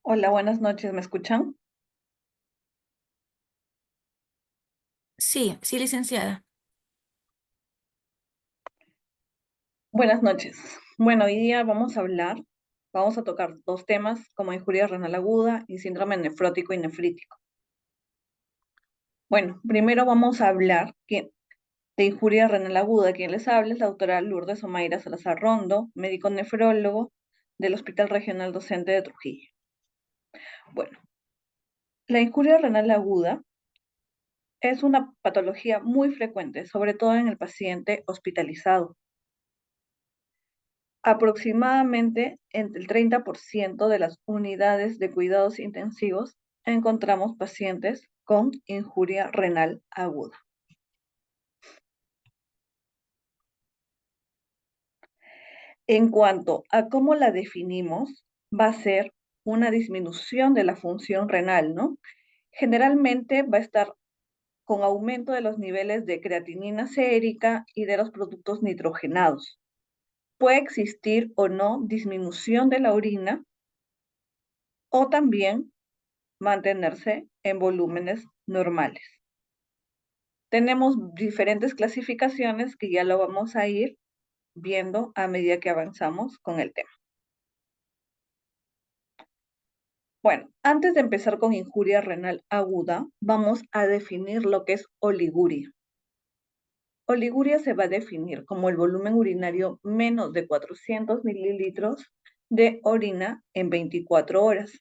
Hola, buenas noches, ¿me escuchan? Sí, sí, licenciada. Buenas noches. Bueno, hoy día vamos a tocar dos temas como injuria renal aguda y síndrome nefrótico y nefrítico. Bueno, primero vamos a hablar de injuria renal aguda. Quien les habla es la doctora Lourdes Omaira Salazar Rondo, médico nefrólogo del Hospital Regional Docente de Trujillo. Bueno, la injuria renal aguda es una patología muy frecuente, sobre todo en el paciente hospitalizado. Aproximadamente entre el 30% de las unidades de cuidados intensivos encontramos pacientes con injuria renal aguda. En cuanto a cómo la definimos, va a ser una disminución de la función renal, ¿no? Generalmente va a estar con aumento de los niveles de creatinina sérica y de los productos nitrogenados. Puede existir o no disminución de la orina o también mantenerse en volúmenes normales. Tenemos diferentes clasificaciones que ya lo vamos a ir viendo a medida que avanzamos con el tema. Bueno, antes de empezar con injuria renal aguda, vamos a definir lo que es oliguria. Oliguria se va a definir como el volumen urinario menos de 400 mililitros de orina en 24 horas.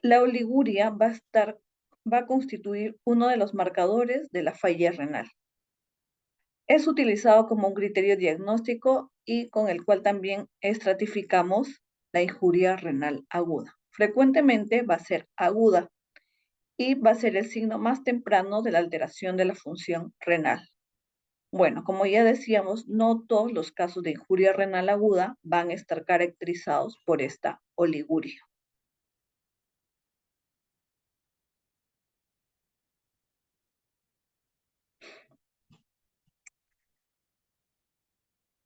La oliguria va a constituir uno de los marcadores de la falla renal. Es utilizado como un criterio diagnóstico y con el cual también estratificamos la injuria renal aguda. Frecuentemente va a ser aguda y va a ser el signo más temprano de la alteración de la función renal. Bueno, como ya decíamos, no todos los casos de injuria renal aguda van a estar caracterizados por esta oliguria.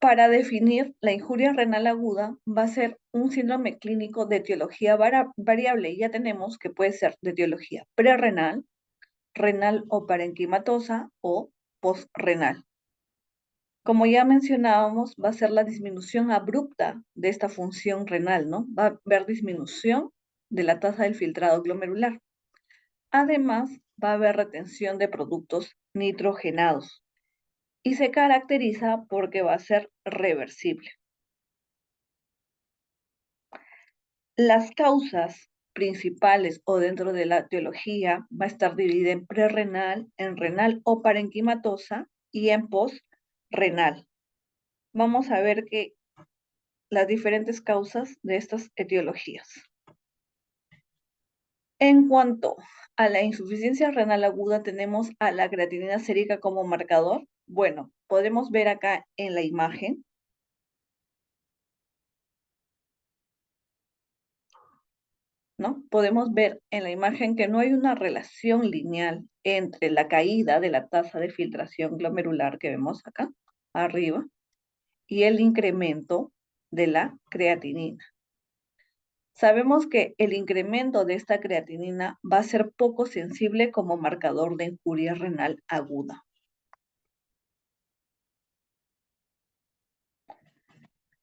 Para definir la injuria renal aguda va a ser un síndrome clínico de etiología variable. Ya tenemos que puede ser de etiología prerrenal, renal o parenquimatosa o postrenal. Como ya mencionábamos, va a ser la disminución abrupta de esta función renal, ¿no? Va a haber disminución de la tasa del filtrado glomerular. Además, va a haber retención de productos nitrogenados y se caracteriza porque va a ser reversible. Las causas principales o dentro de la etiología va a estar dividida en prerrenal, en renal o parenquimatosa y en postrenal. Vamos a ver que las diferentes causas de estas etiologías. En cuanto a la insuficiencia renal aguda, tenemos a la creatinina sérica como marcador. Bueno, podemos ver acá en la imagen, ¿no? Podemos ver en la imagen que no hay una relación lineal entre la caída de la tasa de filtración glomerular que vemos acá arriba y el incremento de la creatinina. Sabemos que el incremento de esta creatinina va a ser poco sensible como marcador de injuria renal aguda.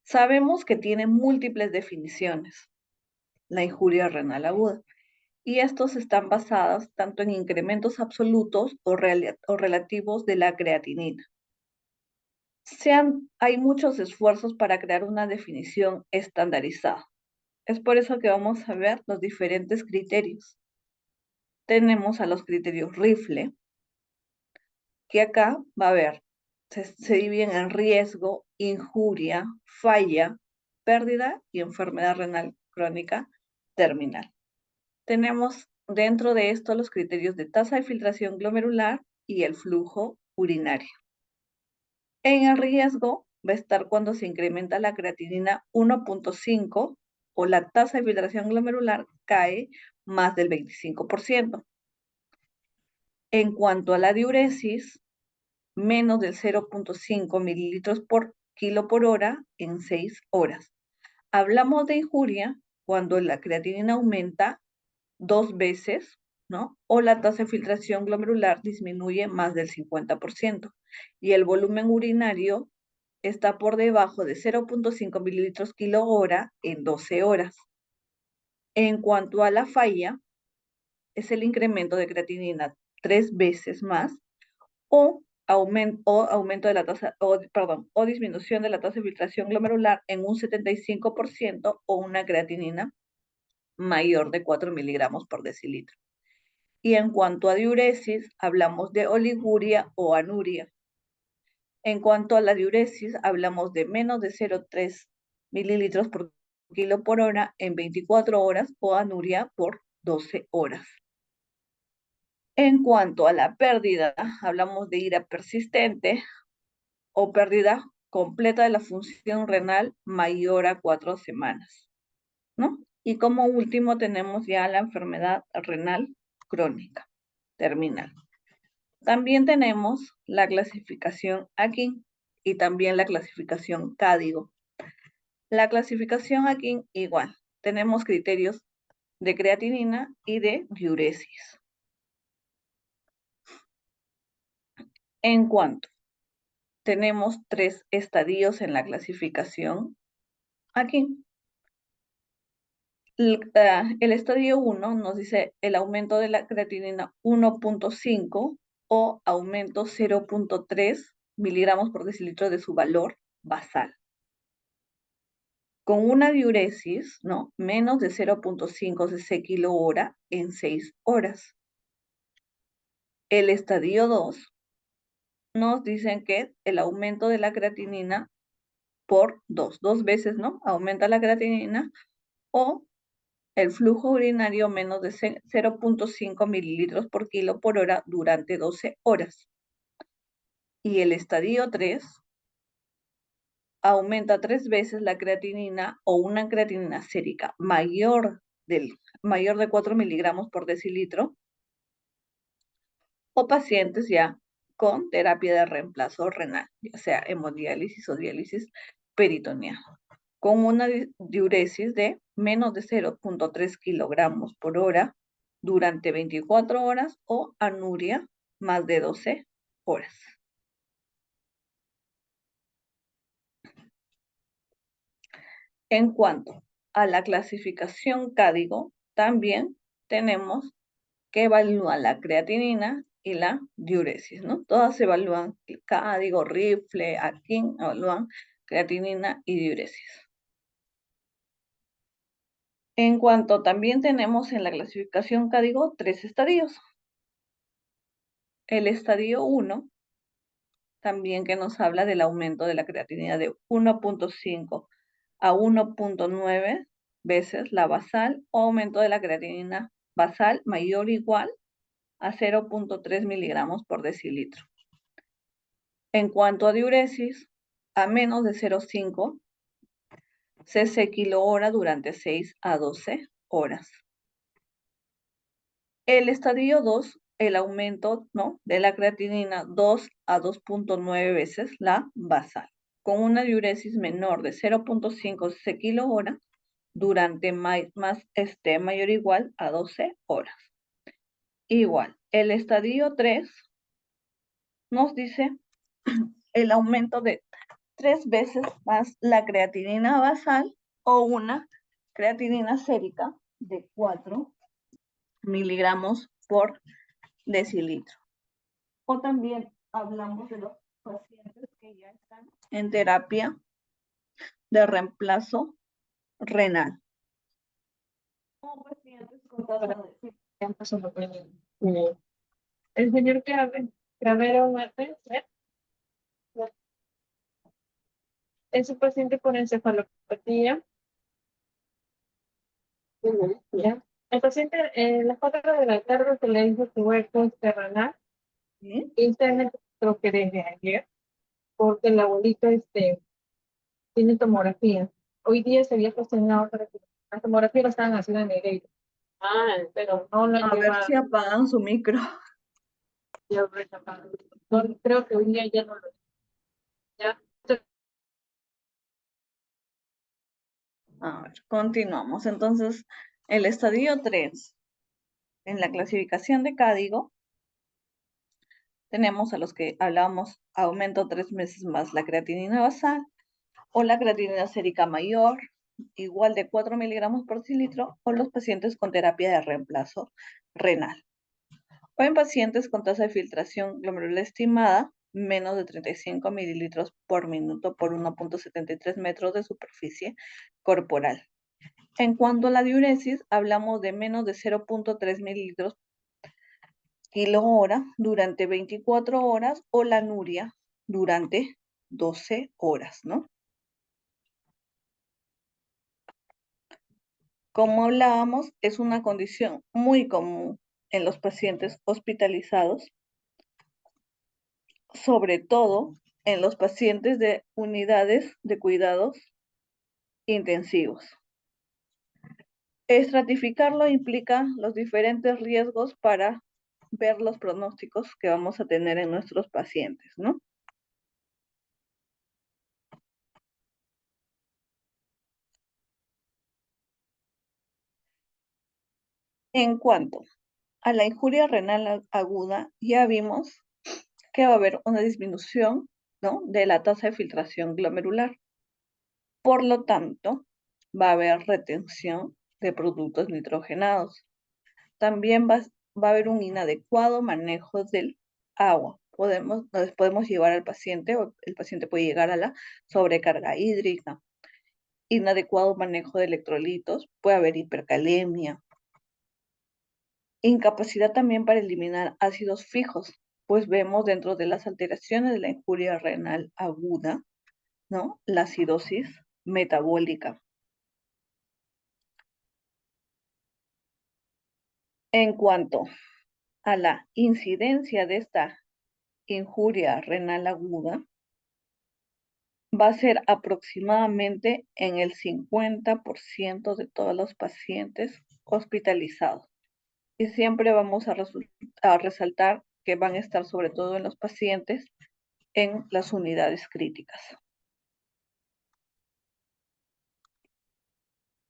Sabemos que tiene múltiples definiciones la injuria renal aguda y estos están basados tanto en incrementos absolutos o relativos de la creatinina. Hay muchos esfuerzos para crear una definición estandarizada. Es por eso que vamos a ver los diferentes criterios. Tenemos a los criterios Rifle, que acá va a haber, se dividen en riesgo, injuria, falla, pérdida y enfermedad renal crónica terminal. Tenemos dentro de esto los criterios de tasa de filtración glomerular y el flujo urinario. En el riesgo va a estar cuando se incrementa la creatinina 1.5 o la tasa de filtración glomerular cae más del 25%. En cuanto a la diuresis, menos del 0.5 mililitros por kilo por hora en 6 horas. Hablamos de injuria cuando la creatinina aumenta 2 veces, ¿no? O la tasa de filtración glomerular disminuye más del 50% y el volumen urinario está por debajo de 0.5 mililitros kilo hora en 12 horas. En cuanto a la falla, es el incremento de creatinina 3 veces más o aumento de la tasa, o disminución de la tasa de filtración glomerular en un 75% o una creatinina mayor de 4 miligramos por decilitro. Y en cuanto a diuresis, hablamos de oliguria o anuria. En cuanto a la diuresis, hablamos de menos de 0,3 mililitros por kilo por hora en 24 horas o anuria por 12 horas. En cuanto a la pérdida, hablamos de ira persistente o pérdida completa de la función renal mayor a 4 semanas, ¿no? Y como último tenemos ya la enfermedad renal crónica, terminal. También tenemos la clasificación aquí y también la clasificación CADIGO. La clasificación aquí igual. Tenemos criterios de creatinina y de diuresis. En cuanto tenemos 3 estadios en la clasificación aquí. El estadio 1 nos dice el aumento de la creatinina 1.5 o aumento 0.3 miligramos por decilitro de su valor basal. Con una diuresis, ¿no? Menos de 0.5 cc kilo hora en 6 horas. El estadio 2 nos dicen que el aumento de la creatinina por 2 veces, ¿no? Aumenta la creatinina o el flujo urinario menos de 0.5 mililitros por kilo por hora durante 12 horas. Y el estadio 3 aumenta 3 veces la creatinina o una creatinina sérica mayor de 4 miligramos por decilitro o pacientes ya con terapia de reemplazo renal, ya sea hemodiálisis o diálisis peritoneal, con una diuresis de menos de 0.3 kilogramos por hora durante 24 horas o anuria más de 12 horas. En cuanto a la clasificación CADIGO, también tenemos que evalúan la creatinina y la diuresis, ¿no? Todas evalúan el CADIGO, rifle, AKIN, evalúan creatinina y diuresis. En cuanto también tenemos en la clasificación CADIGO 3 estadios. El estadio 1, también que nos habla del aumento de la creatinina de 1.5 a 1.9 veces la basal o aumento de la creatinina basal mayor o igual a 0.3 miligramos por decilitro. En cuanto a diuresis, a menos de 0.5 cc kilo hora durante 6 a 12 horas. El estadio 2, el aumento, ¿no?, de la creatinina 2 a 2.9 veces la basal, con una diuresis menor de 0.5 cc kilo hora durante mayor o igual a 12 horas. Igual, el estadio 3 nos dice el aumento de 3 veces más la creatinina basal o una creatinina sérica de 4 miligramos por decilitro. O también hablamos de los pacientes que ya están en terapia de reemplazo renal. O pacientes con tasa de... El señor Cravero Martínez es un paciente con encefalopatía. ¿Ya? El paciente en las 4 de la tarde se le hizo su hueco renal. ¿Sí? Internet creo que desde ayer, porque el abuelito tiene tomografía. Hoy día se había posicionado para que la tomografía lo estaban haciendo en Negreiro. Pero no lo han A ver si llevado. apagan su micro. Ya no, creo que hoy día ya no lo. Ya. A ver, continuamos. Entonces, el estadio 3, en la clasificación de Código, tenemos a los que hablábamos aumento 3 meses más la creatinina basal o la creatinina sérica mayor, igual de 4 miligramos por cilitro, o los pacientes con terapia de reemplazo renal. O en pacientes con tasa de filtración glomerular estimada menos de 35 mililitros por minuto por 1.73 metros de superficie corporal. En cuanto a la diuresis, hablamos de menos de 0.3 mililitros kilo hora durante 24 horas o la anuria durante 12 horas, ¿no? Como hablábamos, es una condición muy común en los pacientes hospitalizados, sobre todo en los pacientes de unidades de cuidados intensivos. Estratificarlo implica los diferentes riesgos para ver los pronósticos que vamos a tener en nuestros pacientes, ¿no? En cuanto a la injuria renal aguda, ya vimos que va a haber una disminución, ¿no?, de la tasa de filtración glomerular. Por lo tanto, va a haber retención de productos nitrogenados. También va a haber un inadecuado manejo del agua. Podemos llevar al paciente, o el paciente puede llegar a la sobrecarga hídrica. Inadecuado manejo de electrolitos, puede haber hipercalemia. Incapacidad también para eliminar ácidos fijos, pues vemos dentro de las alteraciones de la injuria renal aguda, ¿no?, la acidosis metabólica. En cuanto a la incidencia de esta injuria renal aguda, va a ser aproximadamente en el 50% de todos los pacientes hospitalizados. Y siempre vamos a resaltar que van a estar sobre todo en los pacientes en las unidades críticas.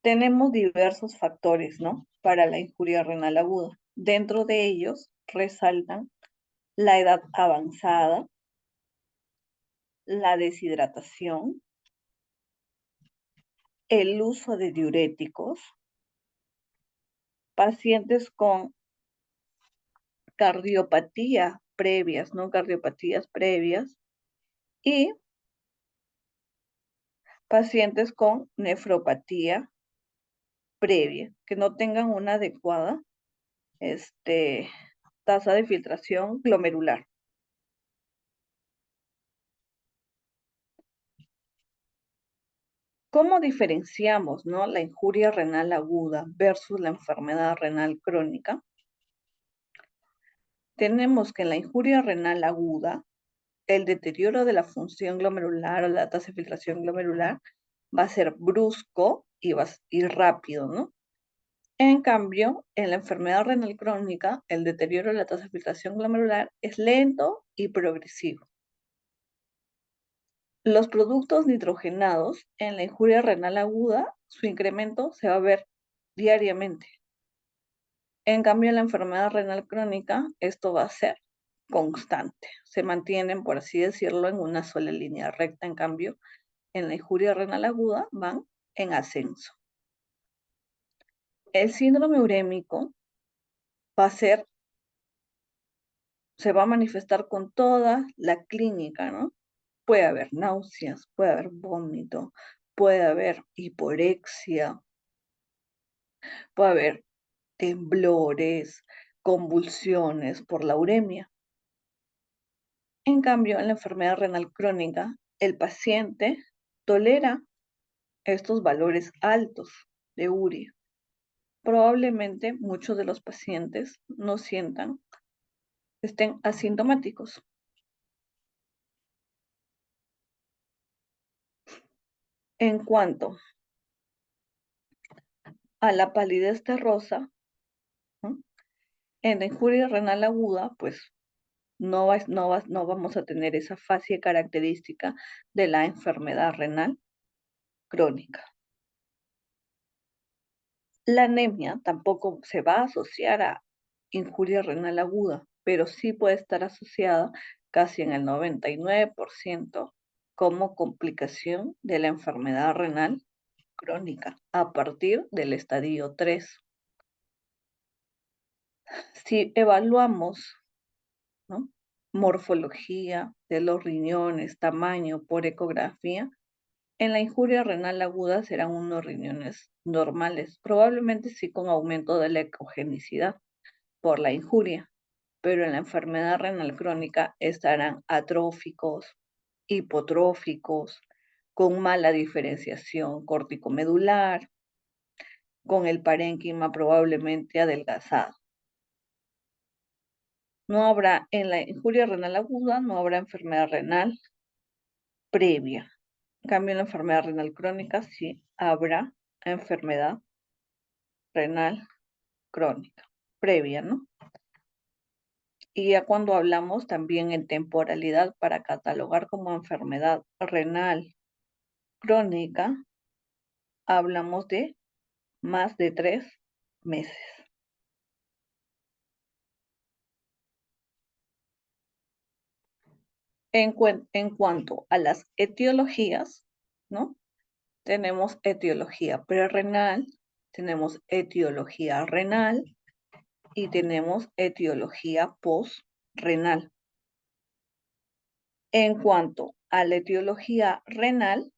Tenemos diversos factores, ¿no?, para la injuria renal aguda. Dentro de ellos resaltan la edad avanzada, la deshidratación, el uso de diuréticos, pacientes con cardiopatía previas, ¿no?, cardiopatías previas, y pacientes con nefropatía previa, que no tengan una adecuada tasa de filtración glomerular. ¿Cómo diferenciamos, ¿no?, la injuria renal aguda versus la enfermedad renal crónica? Tenemos que en la injuria renal aguda, el deterioro de la función glomerular o la tasa de filtración glomerular va a ser brusco y rápido, ¿no? En cambio, en la enfermedad renal crónica, el deterioro de la tasa de filtración glomerular es lento y progresivo. Los productos nitrogenados en la injuria renal aguda, su incremento se va a ver diariamente. En cambio, en la enfermedad renal crónica, esto va a ser constante. Se mantienen, por así decirlo, en una sola línea recta. En cambio, en la injuria renal aguda van en ascenso. El síndrome urémico se va a manifestar con toda la clínica, ¿no? Puede haber náuseas, puede haber vómito, puede haber hiporexia, puede haber temblores, convulsiones por la uremia. En cambio, en la enfermedad renal crónica, el paciente tolera estos valores altos de urea. Probablemente muchos de los pacientes no estén asintomáticos. En cuanto a la palidez terrosa, ¿no?, en la injuria renal aguda, pues no vamos a tener esa fase característica de la enfermedad renal crónica. La anemia tampoco se va a asociar a injuria renal aguda, pero sí puede estar asociada casi en el 99% como complicación de la enfermedad renal crónica a partir del estadio 3. Si evaluamos, ¿no?, morfología de los riñones, tamaño por ecografía, en la injuria renal aguda serán unos riñones normales, probablemente sí con aumento de la ecogenicidad por la injuria, pero en la enfermedad renal crónica estarán atróficos, hipotróficos, con mala diferenciación corticomedular, con el parénquima probablemente adelgazado. No habrá, en la injuria renal aguda, no habrá enfermedad renal previa. En cambio, en la enfermedad renal crónica sí habrá enfermedad renal crónica previa, ¿no? Y ya cuando hablamos también en temporalidad para catalogar como enfermedad renal crónica, hablamos de más de 3 meses. En cuanto a las etiologías, ¿no? Tenemos etiología prerrenal, tenemos etiología renal y tenemos etiología postrenal. En cuanto a la etiología renal,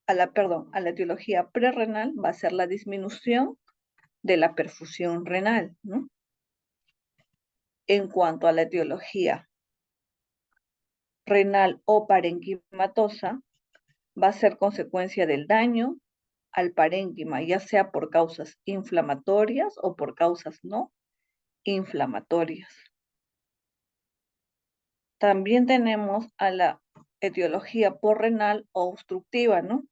a la etiología prerrenal va a ser la disminución de la perfusión renal, ¿no? En cuanto a la etiología renal o parenquimatosa, va a ser consecuencia del daño al parénquima, ya sea por causas inflamatorias o por causas no inflamatorias. También tenemos a la etiología porrenal o obstructiva, ¿no?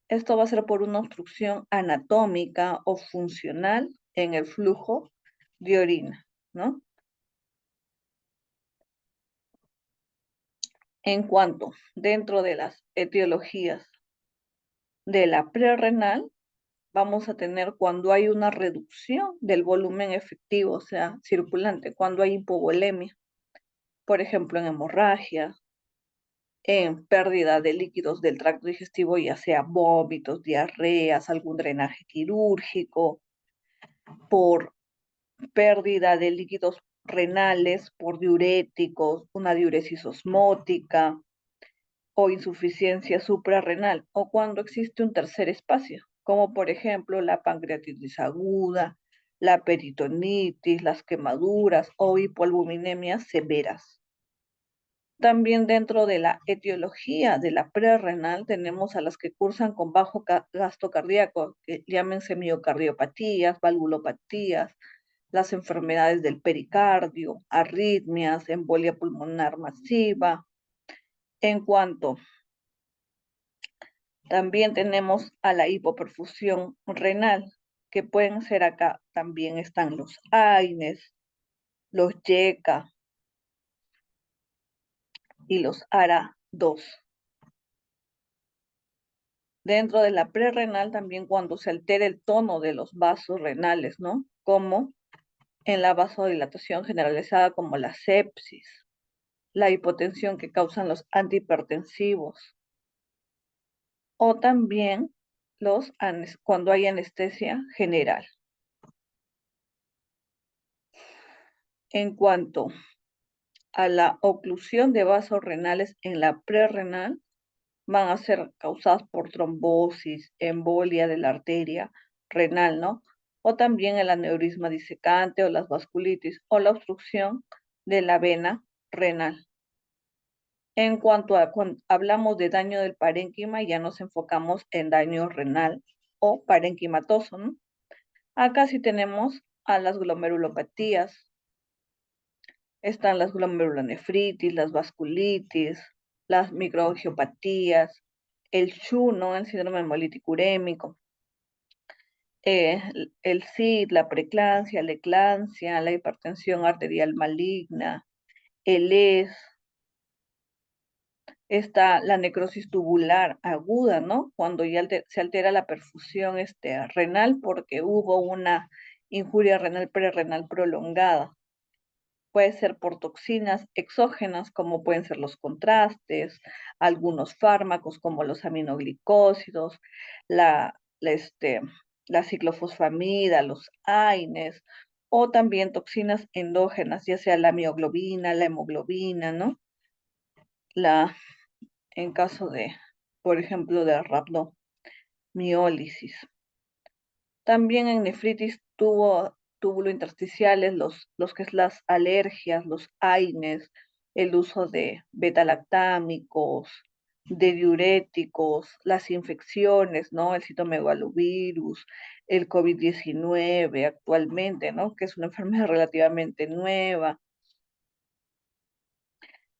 Esto va a ser por una obstrucción anatómica o funcional en el flujo de orina, ¿no? En cuanto dentro de las etiologías de la prerrenal, vamos a tener cuando hay una reducción del volumen efectivo, o sea, circulante, cuando hay hipovolemia, por ejemplo, en hemorragia, en pérdida de líquidos del tracto digestivo, ya sea vómitos, diarreas, algún drenaje quirúrgico, por pérdida de líquidos renales, por diuréticos, una diuresis osmótica o insuficiencia suprarrenal, o cuando existe un tercer espacio, como por ejemplo la pancreatitis aguda, la peritonitis, las quemaduras o hipoalbuminemias severas. También dentro de la etiología de la prerrenal tenemos a las que cursan con bajo gasto cardíaco, que llámense miocardiopatías, valvulopatías, las enfermedades del pericardio, arritmias, embolia pulmonar masiva. En cuanto también tenemos a la hipoperfusión renal, que pueden ser acá, también están los AINES, los YECA y los ARA2. Dentro de la prerrenal también cuando se altera el tono de los vasos renales, ¿no? Como en la vasodilatación generalizada como la sepsis, la hipotensión que causan los antihipertensivos, o también cuando hay anestesia general. En cuanto a la oclusión de vasos renales en la prerrenal, van a ser causadas por trombosis, embolia de la arteria renal, ¿no? O también el aneurisma disecante o las vasculitis o la obstrucción de la vena renal. En cuanto a cuando hablamos de daño del parénquima, ya nos enfocamos en daño renal o parenquimatoso, ¿no? Acá sí tenemos a las glomerulopatías, están las glomerulonefritis, las vasculitis, las microangiopatías, el SHU, ¿no?, el síndrome hemolítico urémico, el SID, la preeclampsia, la eclampsia, la hipertensión arterial maligna, el ES, Está la necrosis tubular aguda, ¿no? Cuando ya se altera la perfusión renal porque hubo una injuria renal prerrenal prolongada. Puede ser por toxinas exógenas, como pueden ser los contrastes, algunos fármacos como los aminoglicósidos, la, la, este, la ciclofosfamida, los AINES, o también toxinas endógenas, ya sea la mioglobina, la hemoglobina, ¿no? En caso de, por ejemplo, de rhabdomiólisis. También en nefritis túbulo-intersticiales, los que es las alergias, los AINES, el uso de betalactámicos, de diuréticos, las infecciones, ¿no? El citomegalovirus, el COVID-19 actualmente, ¿no? Que es una enfermedad relativamente nueva.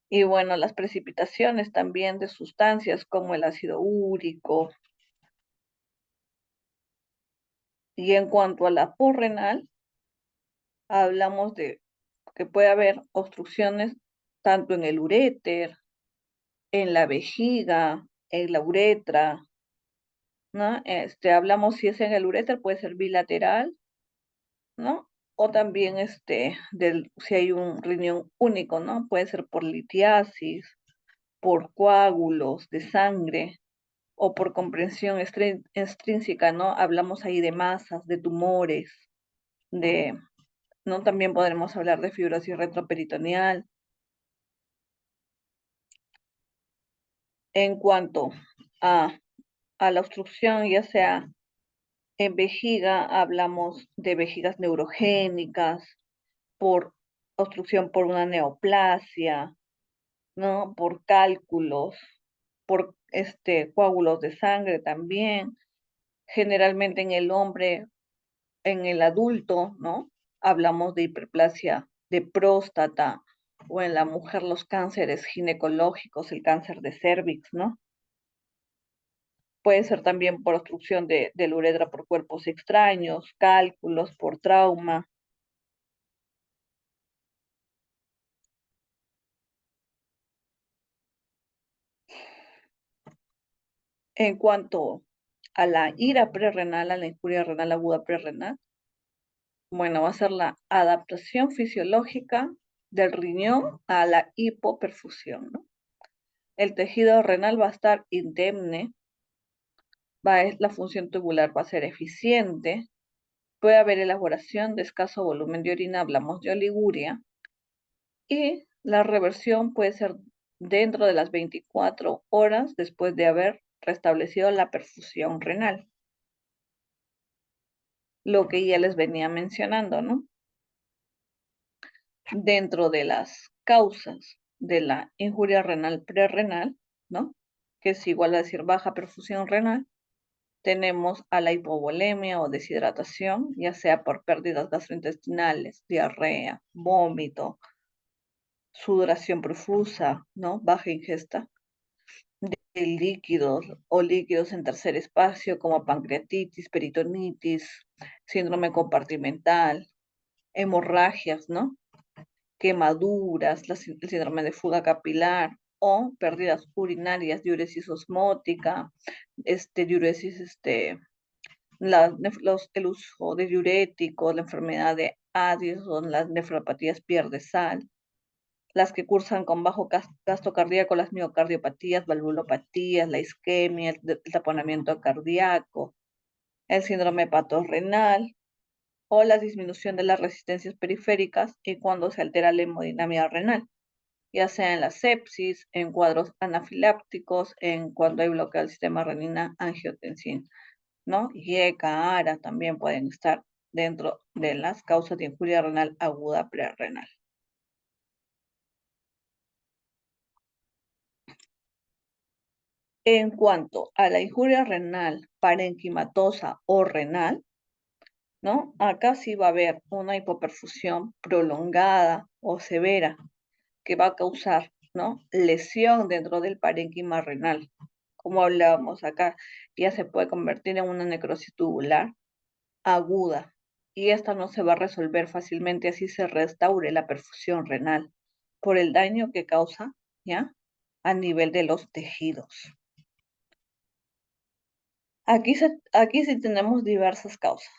Y bueno, las precipitaciones también de sustancias como el ácido úrico. Y en cuanto a la porrenal, hablamos de que puede haber obstrucciones tanto en el uréter, en la vejiga, en la uretra, ¿no? Hablamos si es en el uréter, puede ser bilateral, ¿no? O también si hay un riñón único, ¿no? Puede ser por litiasis, por coágulos de sangre o por comprensión extrínseca, ¿no? Hablamos ahí de masas, de tumores, ¿no? También podremos hablar de fibrosis retroperitoneal. En cuanto a, a la obstrucción, ya sea en vejiga, hablamos de vejigas neurogénicas, por obstrucción por una neoplasia, ¿no? Por cálculos, por coágulos de sangre también. Generalmente en el hombre, en el adulto, ¿no? Hablamos de hiperplasia de próstata, o en la mujer los cánceres ginecológicos, el cáncer de cérvix, ¿no? Puede ser también por obstrucción de la uretra por cuerpos extraños, cálculos por trauma. En cuanto a la ira prerrenal, a la injuria renal aguda prerrenal, bueno, va a ser la adaptación fisiológica del riñón a la hipoperfusión, ¿no? El tejido renal va a estar indemne, la función tubular va a ser eficiente, puede haber elaboración de escaso volumen de orina, hablamos de oliguria, y la reversión puede ser dentro de las 24 horas después de haber restablecido la perfusión renal, lo que ya les venía mencionando, ¿no? Dentro de las causas de la injuria renal prerrenal, ¿no? Que es igual a decir baja perfusión renal, tenemos a la hipovolemia o deshidratación, ya sea por pérdidas gastrointestinales, diarrea, vómito, sudoración profusa, ¿no? Baja ingesta de líquidos o líquidos en tercer espacio como pancreatitis, peritonitis, síndrome compartimental, hemorragias, ¿no? Quemaduras, el síndrome de fuga capilar o pérdidas urinarias, diuresis osmótica, diuresis, el uso de diuréticos, la enfermedad de Addison, las nefropatías pierde sal, las que cursan con bajo gasto cardíaco, las miocardiopatías, valvulopatías, la isquemia, el taponamiento cardíaco, el síndrome hepatorrenal o la disminución de las resistencias periféricas y cuando se altera la hemodinamia renal, ya sea en la sepsis, en cuadros anafilácticos, en cuando hay bloqueo del sistema renina-angiotensina, ¿no? Y ECA, ARA también pueden estar dentro de las causas de injuria renal aguda prerrenal. En cuanto a la injuria renal parenquimatosa o renal, ¿no? Acá sí va a haber una hipoperfusión prolongada o severa que va a causar, ¿no? Lesión dentro del parénquima renal. Como hablábamos acá, ya se puede convertir en una necrosis tubular aguda y esta no se va a resolver fácilmente así se restaure la perfusión renal por el daño que causa, ¿ya? a nivel de los tejidos. Aquí sí tenemos diversas causas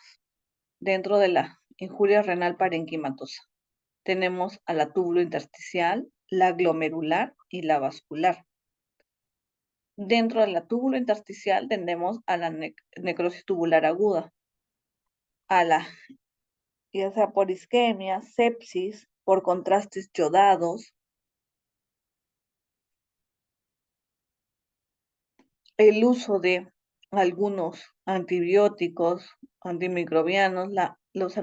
dentro de la injuria renal parenquimatosa. Tenemos a la túbulo intersticial, la glomerular y la vascular. Dentro de la túbulo intersticial tenemos a la necrosis tubular aguda, a la, ya sea por isquemia, sepsis, por contrastes yodados, el uso de algunos antibióticos, antimicrobianos, los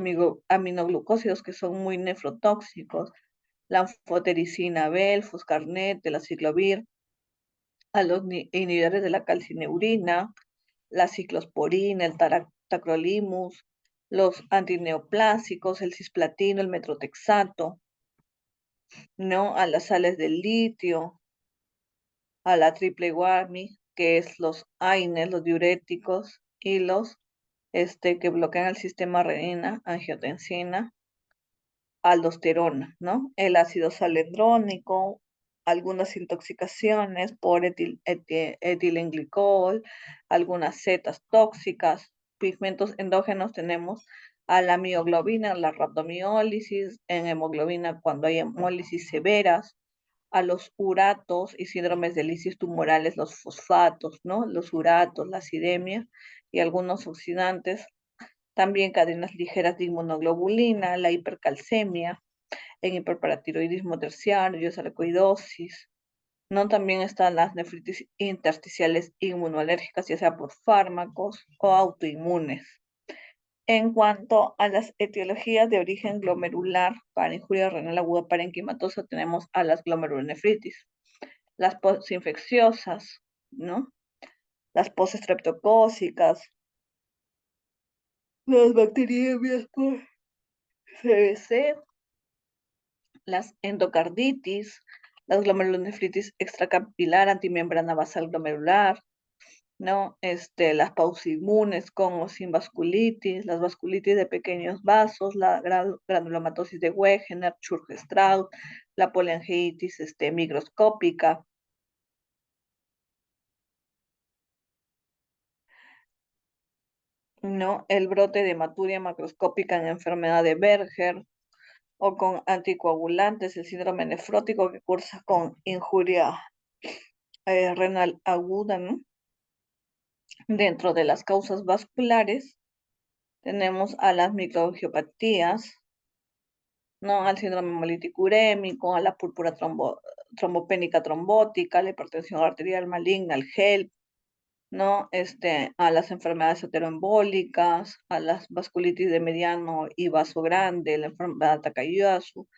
aminoglucósidos que son muy nefrotóxicos, la anfotericina B, el foscarnet, el aciclovir, a los inhibidores de la calcineurina, la ciclosporina, el tacrolimus, los antineoplásicos, el cisplatino, el metrotexato, ¿no? A las sales del litio, a la triple guami, que es los AINES, los diuréticos, y los que bloquean el sistema renina, angiotensina, aldosterona, ¿no? El ácido salendrónico, algunas intoxicaciones por etilenglicol, algunas setas tóxicas, pigmentos endógenos tenemos a la mioglobina, la rhabdomiólisis, en hemoglobina cuando hay hemólisis severas, a los uratos y síndromes de lisis tumorales, los fosfatos, ¿no? Los uratos, la acidemia y algunos oxidantes, también cadenas ligeras de inmunoglobulina, la hipercalcemia, en hiperparatiroidismo terciario, sarcoidosis, ¿no? También están las nefritis intersticiales inmunoalérgicas, ya sea por fármacos o autoinmunes. En cuanto a las etiologías de origen glomerular para injuria renal aguda parenquimatosa, tenemos a las glomerulonefritis, las postinfecciosas, ¿no? Las postestreptocócicas, las bacteriemias por CBC, las endocarditis, las glomerulonefritis extracapilar antimembrana basal glomerular, ¿no? Las paucimunes con o sin vasculitis, las vasculitis de pequeños vasos, la granulomatosis de Wegener, Churg-Strauss, la poliangiitis microscópica, ¿no? El brote de hematuria macroscópica en enfermedad de Berger, o con anticoagulantes, el síndrome nefrótico que cursa con injuria renal aguda, ¿no? Dentro de las causas vasculares tenemos a las microangiopatías, ¿no? Al síndrome hemolítico urémico, a la púrpura trombopénica trombótica, la hipertensión arterial maligna, el HELP, ¿no? A las enfermedades heteroembólicas, a las vasculitis de mediano y vaso grande, la enfermedad Takayasu,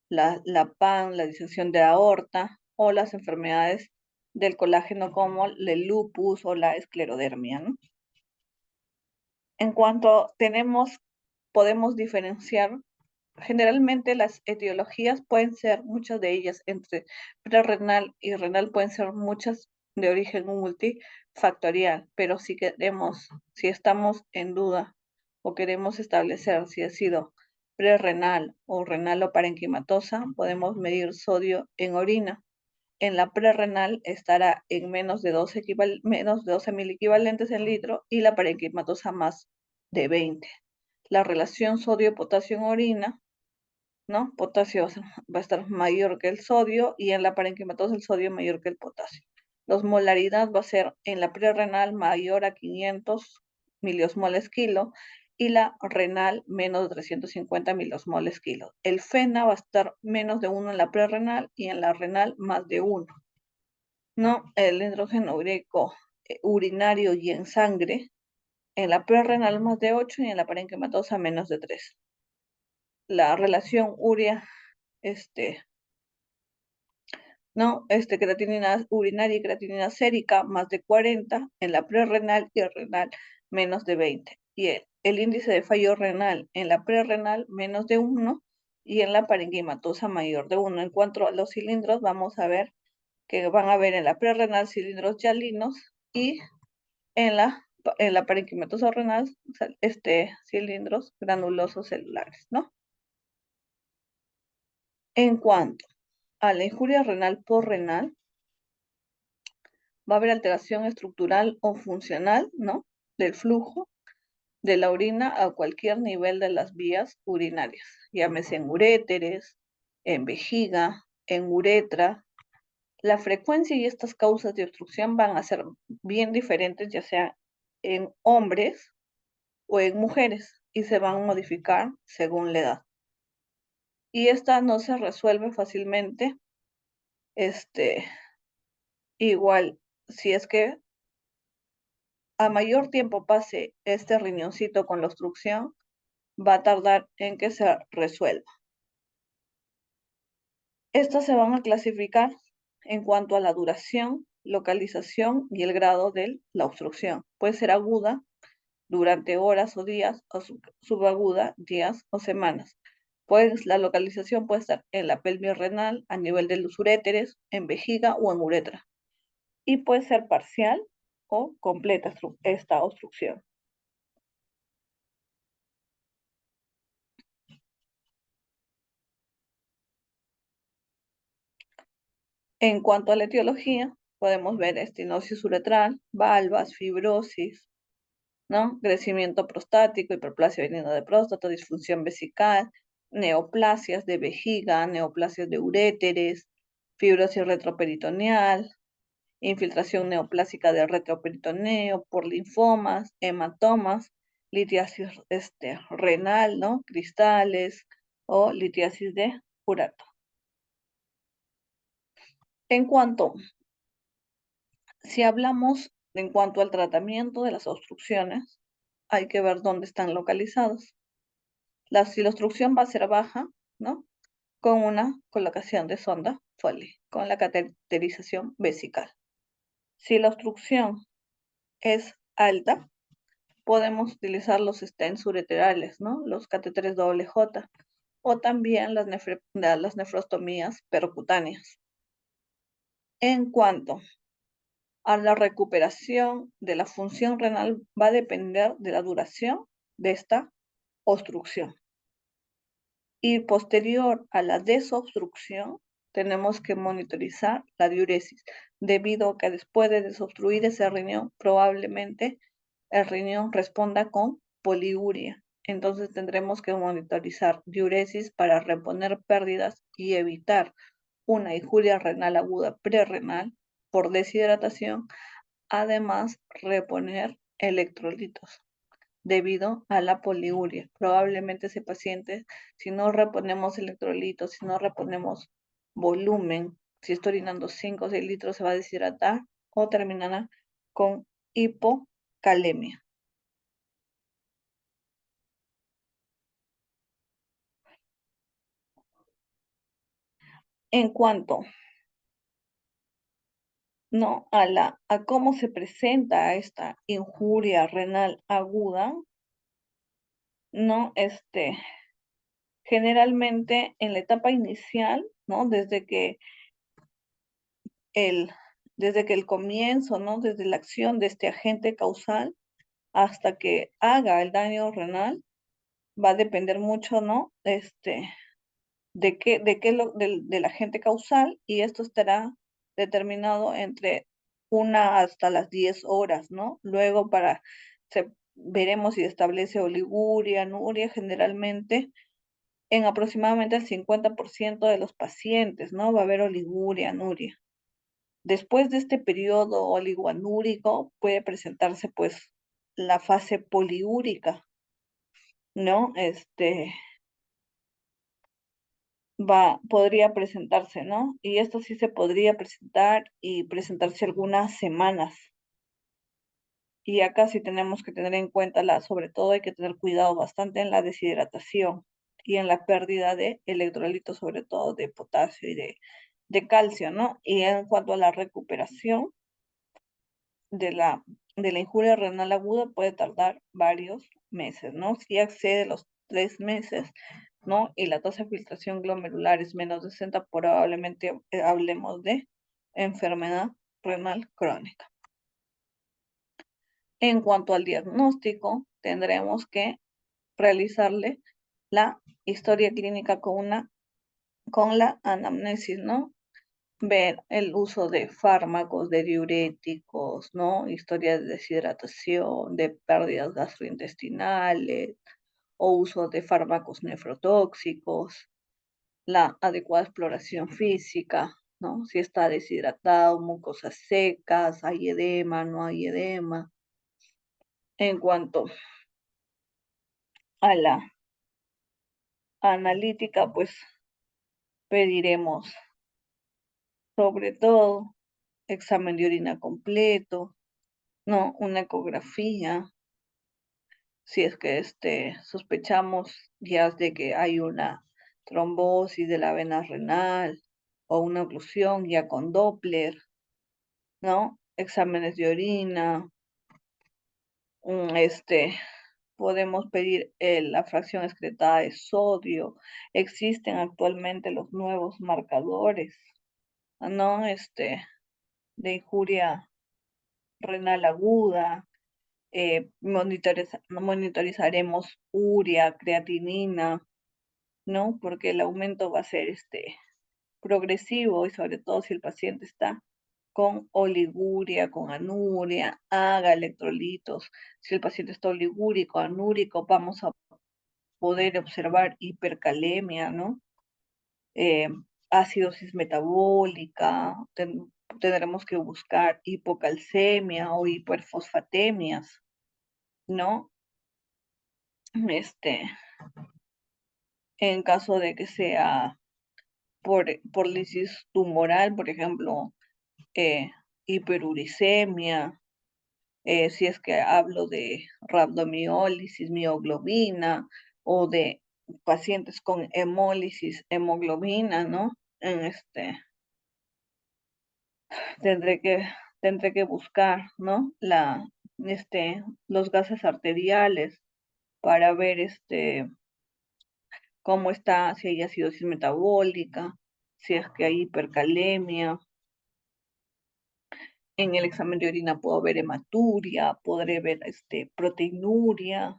la PAN, la disección de aorta, o las enfermedades del colágeno como el lupus o la esclerodermia, ¿no? En cuanto podemos diferenciar, generalmente las etiologías pueden ser, muchas de ellas entre prerrenal y renal pueden ser muchas de origen multifactorial, pero si estamos en duda o queremos establecer si ha sido prerrenal o renal o parenquimatosa, podemos medir sodio en orina. En la prerrenal estará en menos de 12 mil equivalentes en litro y la parenquimatosa más de 20. La relación sodio-potasio en orina, ¿no? Potasio va a estar mayor que el sodio y en la parenquimatosa el sodio mayor que el potasio. La osmolaridad va a ser en la prerrenal mayor a 500 miliosmoles kilo y la renal menos de 350 miliosmoles kilo. El FeNA va a estar menos de 1 en la prerrenal y en la renal más de 1. ¿No? El hidrógeno ureico urinario y en sangre, en la prerrenal más de 8 y en la parenquimatosa menos de 3. La relación urea, ¿no? Creatinina urinaria y creatinina sérica más de 40 en la prerrenal y renal menos de 20. Y el índice de fallo renal en la prerrenal menos de 1 y en la parenquimatosa mayor de 1. En cuanto a los cilindros, vamos a ver que van a ver en la prerrenal cilindros hialinos y en la parenquimatosa renal cilindros granulosos celulares, ¿no? En cuanto a la injuria renal por renal, Va a haber alteración estructural o funcional, ¿no? Del flujo de la orina a cualquier nivel de las vías urinarias, llámese en uréteres, en vejiga, en uretra. La frecuencia y estas causas de obstrucción van a ser bien diferentes, ya sea en hombres o en mujeres, y se van a modificar según la edad. Y esta no se resuelve fácilmente, igual, si es que a mayor tiempo pase este riñoncito con la obstrucción, va a tardar en que se resuelva. Estas se van a clasificar en cuanto a la duración, localización y el grado de la obstrucción. Puede ser aguda durante horas o días, o subaguda días o semanas. Pues la localización puede estar en la pelvis renal, a nivel de los uréteres, en vejiga o en uretra. Y puede ser parcial o completa esta obstrucción. En cuanto a la etiología, podemos ver estenosis uretral, valvas, fibrosis, ¿no? Crecimiento prostático, hiperplasia benigna de próstata, disfunción vesical, neoplasias de vejiga, neoplasias de uréteres, fibrosis retroperitoneal, infiltración neoplásica del retroperitoneo por linfomas, hematomas, litiasis renal, ¿no? Cristales o litiasis de urato. Si hablamos en cuanto al tratamiento de las obstrucciones, hay que ver dónde están localizados. Si la obstrucción va a ser baja, ¿no? Con una colocación de sonda Foley, con la cateterización vesical. Si la obstrucción es alta, podemos utilizar los stents ureterales, ¿no? Los catéteres J, o también las nefrostomías percutáneas. En cuanto a la recuperación de la función renal, va a depender de la duración de esta obstrucción. Y posterior a la desobstrucción, tenemos que monitorizar la diuresis, debido a que después de desobstruir ese riñón, probablemente el riñón responda con poliuria. Entonces tendremos que monitorizar diuresis para reponer pérdidas y evitar una injuria renal aguda prerrenal por deshidratación. Además, reponer electrolitos debido a la poliuria. Probablemente ese paciente, si no reponemos electrolitos, si no reponemos volumen, si está orinando 5 o 6 litros, se va a deshidratar o terminará con hipocalemia. En cuanto ¿no? a cómo se presenta esta injuria renal aguda, ¿no? Generalmente en la etapa inicial, ¿no? Desde que el comienzo, ¿no? Desde la acción de este agente causal hasta que haga el daño renal, va a depender mucho, ¿no? Del agente causal, y esto estará determinado entre 1 hasta las 10 horas, ¿no? Luego veremos si establece oliguria, anuria, generalmente en aproximadamente el 50% de los pacientes, ¿no? Va a haber oliguria, anuria. Después de este periodo oligoanúrico puede presentarse pues la fase poliúrica, ¿no? Podría presentarse, ¿no? Y esto sí se podría presentar y presentarse algunas semanas. Y acá sí tenemos que tener en cuenta, sobre todo hay que tener cuidado bastante en la deshidratación y en la pérdida de electrolitos, sobre todo de potasio y de calcio, ¿no? Y en cuanto a la recuperación de la injuria renal aguda, puede tardar varios meses, ¿no? Si excede los 3 meses, ¿no? Y la tasa de filtración glomerular es menos de 60, probablemente hablemos de enfermedad renal crónica. En cuanto al diagnóstico, tendremos que realizarle la historia clínica con la anamnesis, ¿no? ver el uso de fármacos, de diuréticos, ¿no? Historia de deshidratación, de pérdidas gastrointestinales o uso de fármacos nefrotóxicos, la adecuada exploración física, ¿no? Si está deshidratado, mucosas secas, hay edema, no hay edema. En cuanto a la analítica, pues pediremos sobre todo examen de orina completo, ¿no? Una ecografía, si es que sospechamos ya de que hay una trombosis de la vena renal o una oclusión ya con Doppler, ¿no? Exámenes de orina, mm, este, podemos pedir la fracción excretada de sodio. Existen actualmente los nuevos marcadores, ¿no? De injuria renal aguda. Monitorizaremos urea, creatinina, ¿no? Porque el aumento va a ser progresivo y sobre todo si el paciente está con oliguria, con anuria, haga electrolitos. Si el paciente está oligúrico, anúrico, vamos a poder observar hipercalemia, ¿no? Eh, Acidosis metabólica, tendremos que buscar hipocalcemia o hiperfosfatemias, ¿no? Este, en caso de que sea por lisis tumoral, por ejemplo, eh, hiperuricemia, si es que hablo de rabdomiólisis, mioglobina, o de pacientes con hemólisis, hemoglobina, ¿no? En tendré que, tendré que buscar, ¿no? Los gases arteriales para ver cómo está, si hay acidosis metabólica, si es que hay hipercalemia. En el examen de orina puedo ver hematuria, podré ver proteinuria,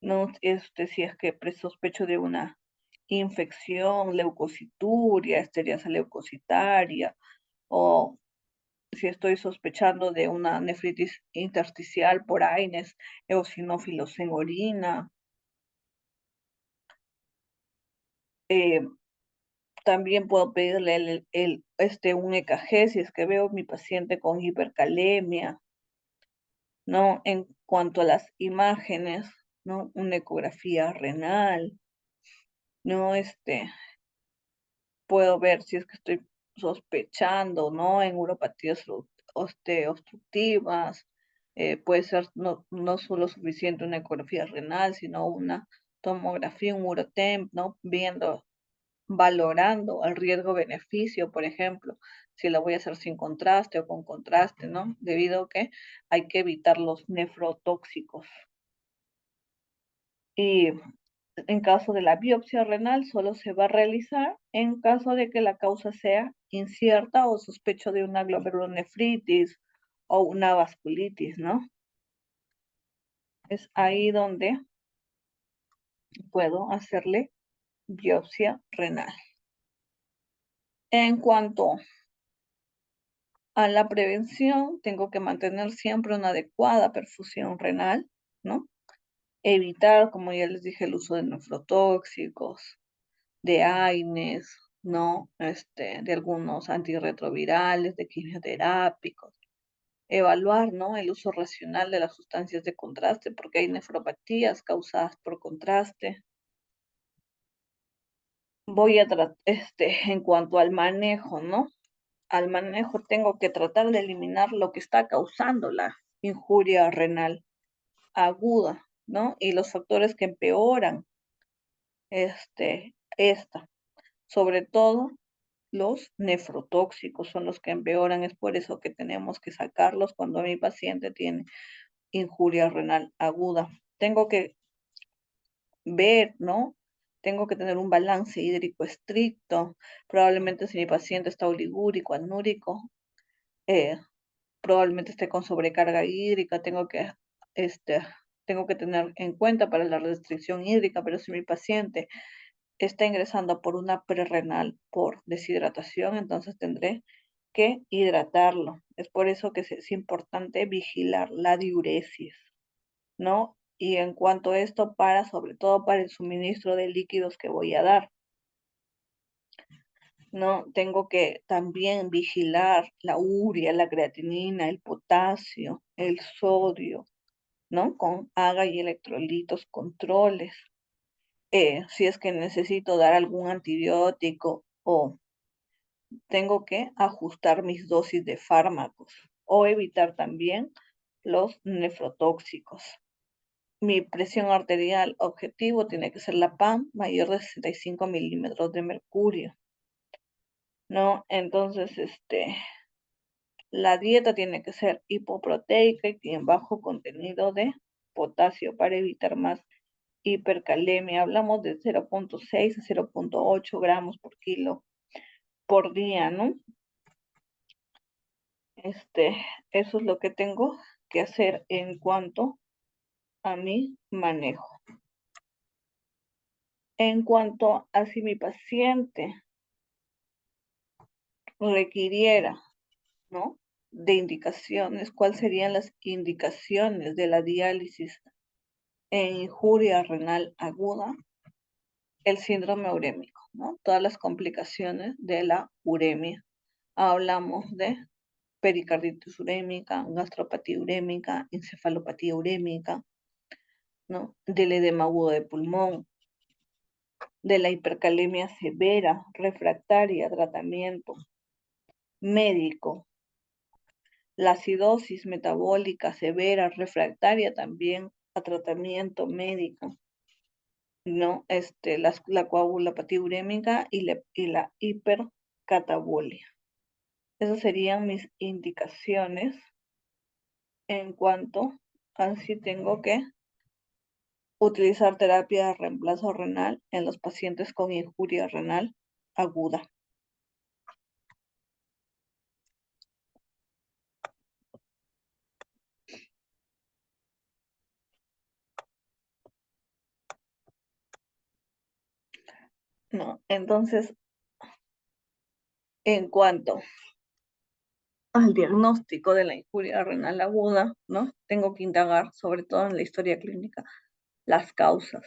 ¿no? Si es que sospecho de una infección, leucocituria, esteriasa leucocitaria, o si estoy sospechando de una nefritis intersticial por AINES, eosinófilos en orina. Eh, También puedo pedirle un EKG si es que veo mi paciente con hipercalemia, ¿no? En cuanto a las imágenes, ¿no? Una ecografía renal, ¿no? Puedo ver si es que estoy sospechando, ¿no? En uropatías obstructivas. Puede ser no solo suficiente una ecografía renal, sino una tomografía, un urotemp, ¿no? Viendo, valorando el riesgo-beneficio, por ejemplo, si la voy a hacer sin contraste o con contraste, ¿no? Debido a que hay que evitar los nefrotóxicos. Y en caso de la biopsia renal, solo se va a realizar en caso de que la causa sea incierta o sospecho de una glomerulonefritis o una vasculitis, ¿no? Es ahí donde puedo hacerle biopsia renal. En cuanto a la prevención, tengo que mantener siempre una adecuada perfusión renal, ¿no? Evitar, como ya les dije, el uso de nefrotóxicos, de AINES, ¿no? De algunos antirretrovirales, de quimioterápicos. Evaluar, ¿no? El uso racional de las sustancias de contraste, porque hay nefropatías causadas por contraste. Voy a tratar, en cuanto al manejo, ¿no? Al manejo tengo que tratar de eliminar lo que está causando la injuria renal aguda, ¿no? Y los factores que empeoran esta, sobre todo los nefrotóxicos son los que empeoran, es por eso que tenemos que sacarlos cuando mi paciente tiene injuria renal aguda. Tengo que ver, ¿no? Tengo que tener un balance hídrico estricto. Probablemente si mi paciente está oligúrico, anúrico, eh, probablemente esté con sobrecarga hídrica. Este, tengo que tener en cuenta para la restricción hídrica, pero si mi paciente está ingresando por una prerrenal por deshidratación, entonces tendré que hidratarlo. Es por eso que es importante vigilar la diuresis, ¿no? Y en cuanto a esto, sobre todo para el suministro de líquidos que voy a dar, ¿no? Tengo que también vigilar la urea, la creatinina, el potasio, el sodio, ¿no? Con AGA y electrolitos, controles. Si es que necesito dar algún antibiótico o tengo que ajustar mis dosis de fármacos o evitar también los nefrotóxicos. Mi presión arterial objetivo tiene que ser la PAM mayor de 65 milímetros de mercurio, ¿no? Entonces, la dieta tiene que ser hipoproteica y en bajo contenido de potasio para evitar más hipercalemia. Hablamos de 0,6 a 0,8 gramos por kilo por día, ¿no? Eso es lo que tengo que hacer en cuanto a mi manejo. En cuanto a si mi paciente requiriera, ¿no? De indicaciones, ¿cuáles serían las indicaciones de la diálisis en injuria renal aguda? El síndrome urémico, ¿no? Todas las complicaciones de la uremia. Hablamos de pericarditis urémica, gastropatía urémica, encefalopatía urémica, ¿no? Del edema agudo de pulmón, de la hipercalemia severa, refractaria a tratamiento médico, la acidosis metabólica severa, refractaria también a tratamiento médico, ¿no? La coagulopatía urémica y la hipercatabolia. Esas serían mis indicaciones en cuanto a si tengo que utilizar terapia de reemplazo renal en los pacientes con injuria renal aguda. No, entonces, en cuanto al diagnóstico de la injuria renal aguda, ¿no? Tengo que indagar, sobre todo en la historia clínica, las causas.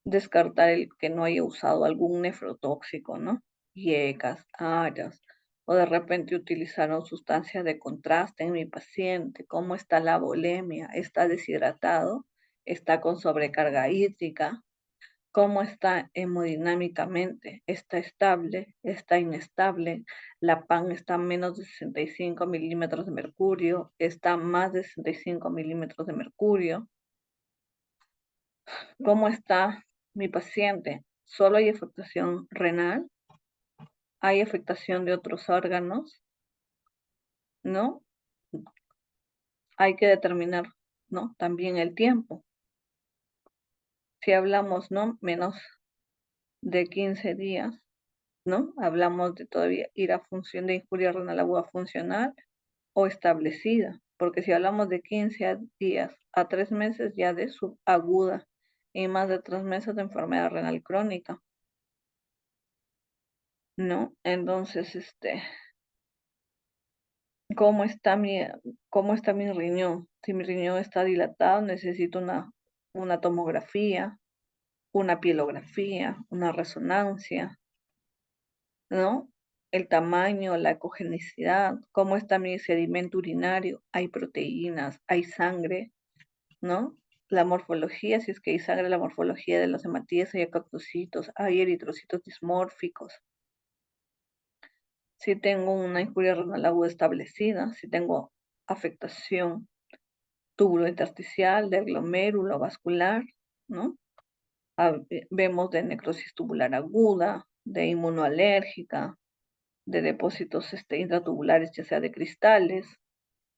Descartar el que no haya usado algún nefrotóxico, ¿no? IECAS, ARAS, o de repente utilizaron sustancias de contraste en mi paciente. ¿Cómo está la volemia? ¿Está deshidratado? ¿Está con sobrecarga hídrica? ¿Cómo está hemodinámicamente? ¿Está estable? ¿Está inestable? La PAN está a menos de 65 milímetros de mercurio, está más de 65 milímetros de mercurio. ¿Cómo está mi paciente? ¿Solo hay afectación renal? ¿Hay afectación de otros órganos? ¿No? Hay que determinar, ¿no? También el tiempo. Si hablamos, ¿no? Menos de 15 días, ¿no? Hablamos de todavía ir a función de injuria renal aguda funcional o establecida, porque si hablamos de 15 días a 3 meses ya de subaguda y más de 3 meses de enfermedad renal crónica, ¿no? Entonces, ¿cómo está mi riñón? Si mi riñón está dilatado, necesito una tomografía, una pielografía, una resonancia, ¿no? El tamaño, la ecogenicidad, cómo está mi sedimento urinario, hay proteínas, hay sangre, ¿no? La morfología, si es que hay sangre, la morfología de las hematías, hay acantocitos, hay eritrocitos dismórficos. Si tengo una injuria renal aguda establecida, si tengo afectación tubulointersticial, de glomérulo vascular, ¿no? Vemos de necrosis tubular aguda, de inmunoalérgica, de depósitos intratubulares, ya sea de cristales,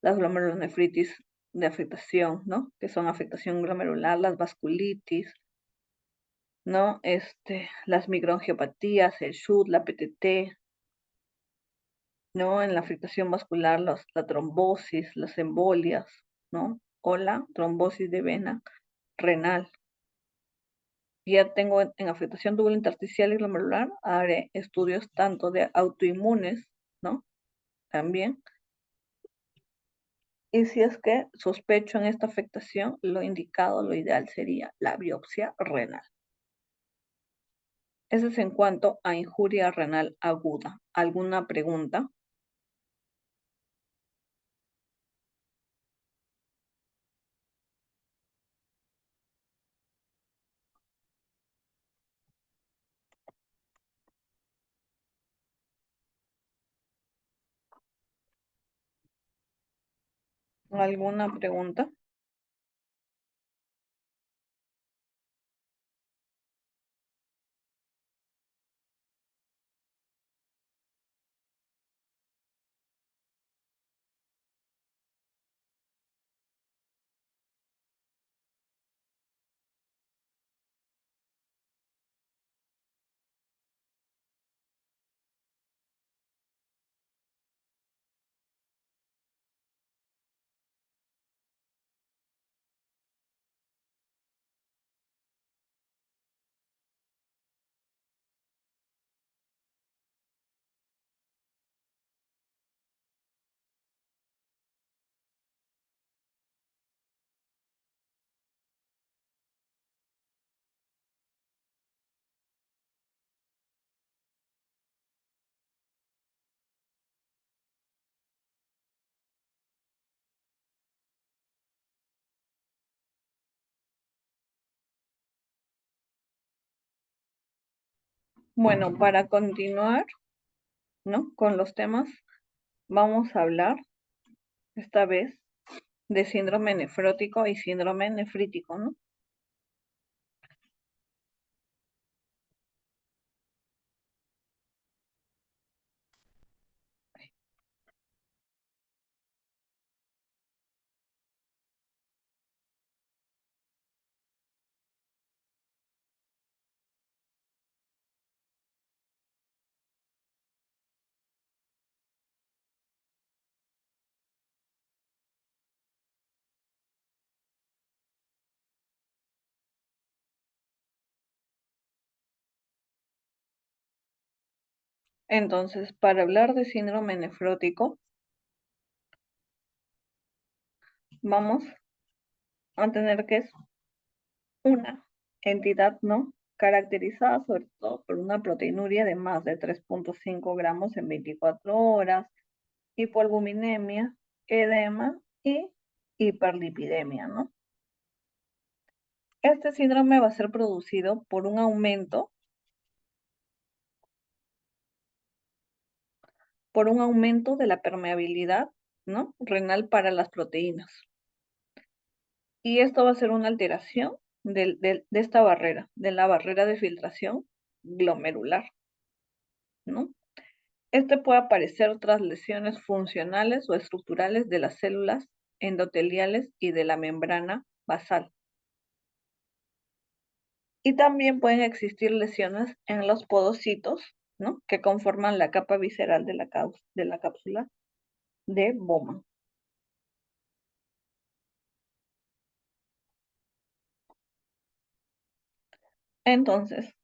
las glomerulonefritis de afectación, ¿no? Que son afectación glomerular, las vasculitis, ¿no? Las microangiopatías, el SHUT, la PTT, ¿no? En la afectación vascular, la trombosis, las embolias, ¿no? O la trombosis de vena renal. ya tengo en afectación tubular intersticial y glomerular, haré estudios tanto de autoinmunes, ¿no? También. Y si es que sospecho en esta afectación, lo indicado, lo ideal sería la biopsia renal. Eso es en cuanto a injuria renal aguda. ¿Alguna pregunta? ¿Alguna pregunta? Bueno, para continuar, ¿no? Con los temas, vamos a hablar esta vez de síndrome nefrótico y síndrome nefrítico, ¿no? Entonces, para hablar de síndrome nefrótico, vamos a tener que es una entidad, ¿no? Caracterizada sobre todo por una proteinuria de más de 3.5 gramos en 24 horas, hipoalbuminemia, edema y hiperlipidemia, ¿no? Este síndrome va a ser producido por un aumento de la permeabilidad, ¿no? Renal para las proteínas. Y esto va a ser una alteración de esta barrera, de la barrera de filtración glomerular, ¿no? Este puede aparecer tras lesiones funcionales o estructurales de las células endoteliales y de la membrana basal. Y también pueden existir lesiones en los podocitos, ¿no? Que conforman la capa visceral de la cápsula de Bowman. Entonces,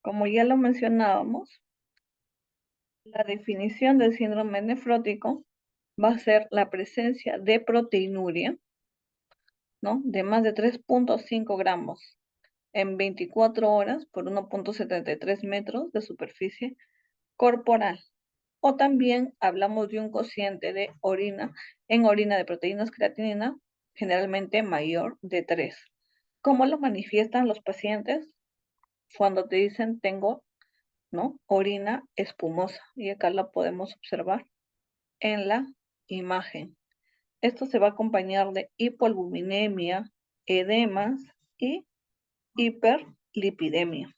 como ya lo mencionábamos, la definición del síndrome nefrótico va a ser la presencia de proteinuria, ¿no? De más de 3.5 gramos en 24 horas por 1.73 metros de superficie corporal. O también hablamos de un cociente de orina de proteínas creatinina, generalmente mayor de 3. ¿Cómo lo manifiestan los pacientes? Cuando te dicen tengo, ¿no? Orina espumosa. Y acá la podemos observar en la imagen. Esto se va a acompañar de hipoalbuminemia, edemas y hiperlipidemia.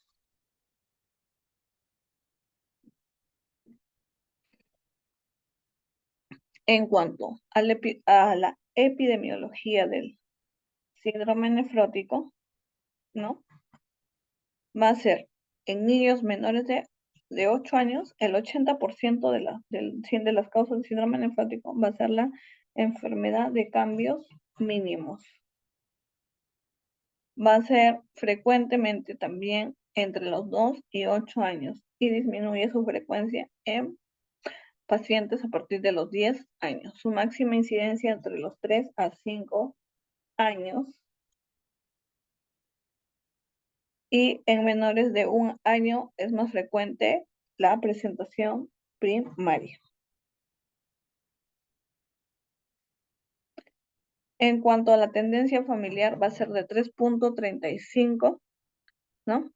En cuanto a la epidemiología del síndrome nefrótico, ¿no? Va a ser en niños menores de 8 años, el 80% de las causas del síndrome nefrótico va a ser la enfermedad de cambios mínimos. va a ser frecuentemente también entre los 2 y 8 años y disminuye su frecuencia en pacientes a partir de los 10 años. Su máxima incidencia entre los 3 a 5 años y en menores de 1 año es más frecuente la presentación primaria. En cuanto a la tendencia familiar, va a ser de 3.35%, ¿no?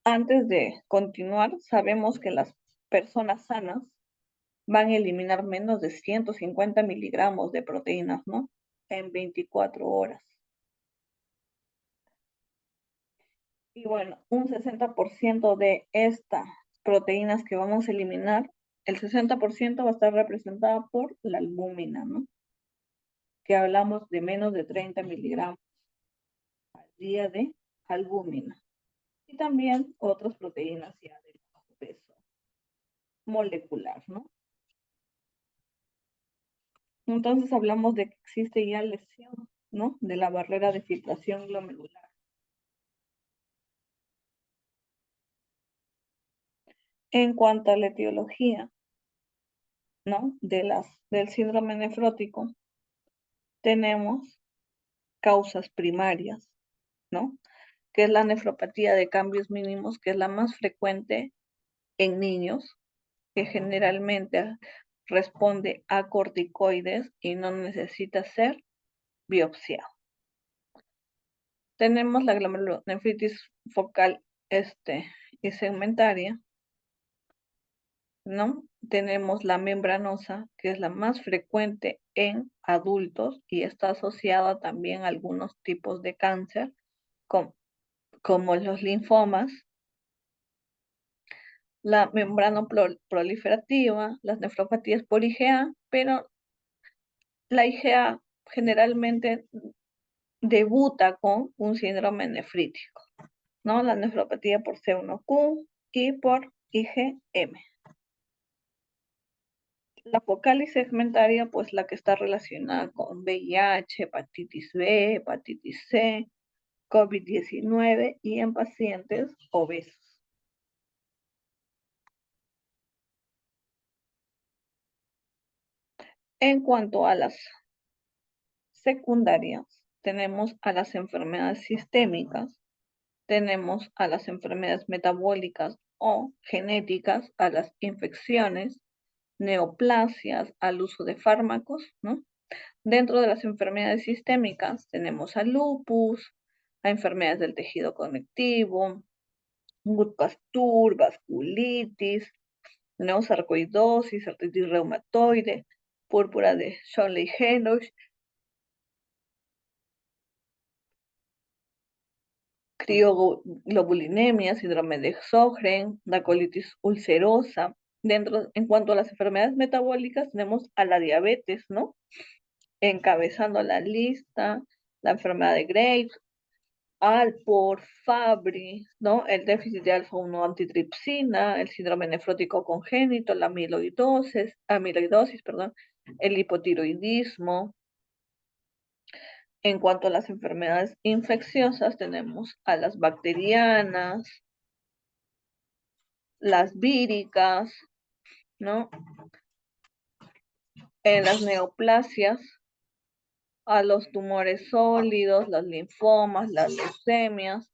Antes de continuar, sabemos que las personas sanas van a eliminar menos de 150 miligramos de proteínas, ¿no? En 24 horas. Y bueno, un 60% de estas proteínas que vamos a eliminar, el 60% va a estar representada por la albúmina, ¿no? Que hablamos de menos de 30 miligramos al día de albúmina. Y también otras proteínas ya de bajo peso molecular, ¿no? Entonces hablamos de que existe ya lesión, ¿no? De la barrera de filtración glomerular. En cuanto a la etiología, ¿no? Del síndrome nefrótico, tenemos causas primarias, ¿no? Que es la nefropatía de cambios mínimos, que es la más frecuente en niños, que generalmente responde a corticoides y no necesita ser biopsiado. Tenemos la glomerulonefritis focal y segmentaria, ¿no? Tenemos la membranosa, que es la más frecuente en adultos y está asociada también a algunos tipos de cáncer, como los linfomas, la membrana proliferativa, las nefropatías por IgA, pero la IgA generalmente debuta con un síndrome nefrítico, ¿no? La nefropatía por C1q y por IgM. La focal y segmentaria, pues la que está relacionada con VIH, hepatitis B, hepatitis C, COVID-19 y en pacientes obesos. En cuanto a las secundarias, tenemos a las enfermedades sistémicas, tenemos a las enfermedades metabólicas o genéticas, a las infecciones, neoplasias, al uso de fármacos, ¿no? Dentro de las enfermedades sistémicas tenemos al lupus, a enfermedades del tejido conectivo, Gutt-Pasteur, vasculitis, neosarcoidosis, artritis reumatoide, púrpura de Schönlein-Henoch, crioglobulinemia, síndrome de Sjögren, la colitis ulcerosa. En cuanto a las enfermedades metabólicas, tenemos a la diabetes, ¿no? Encabezando la lista, la enfermedad de Graves, Alport, Fabry, ¿no? El déficit de alfa-1 antitripsina, el síndrome nefrótico congénito, la amiloidosis, perdón, el hipotiroidismo. En cuanto a las enfermedades infecciosas, tenemos a las bacterianas, las víricas, ¿no? En las neoplasias, a los tumores sólidos, las linfomas, las leucemias.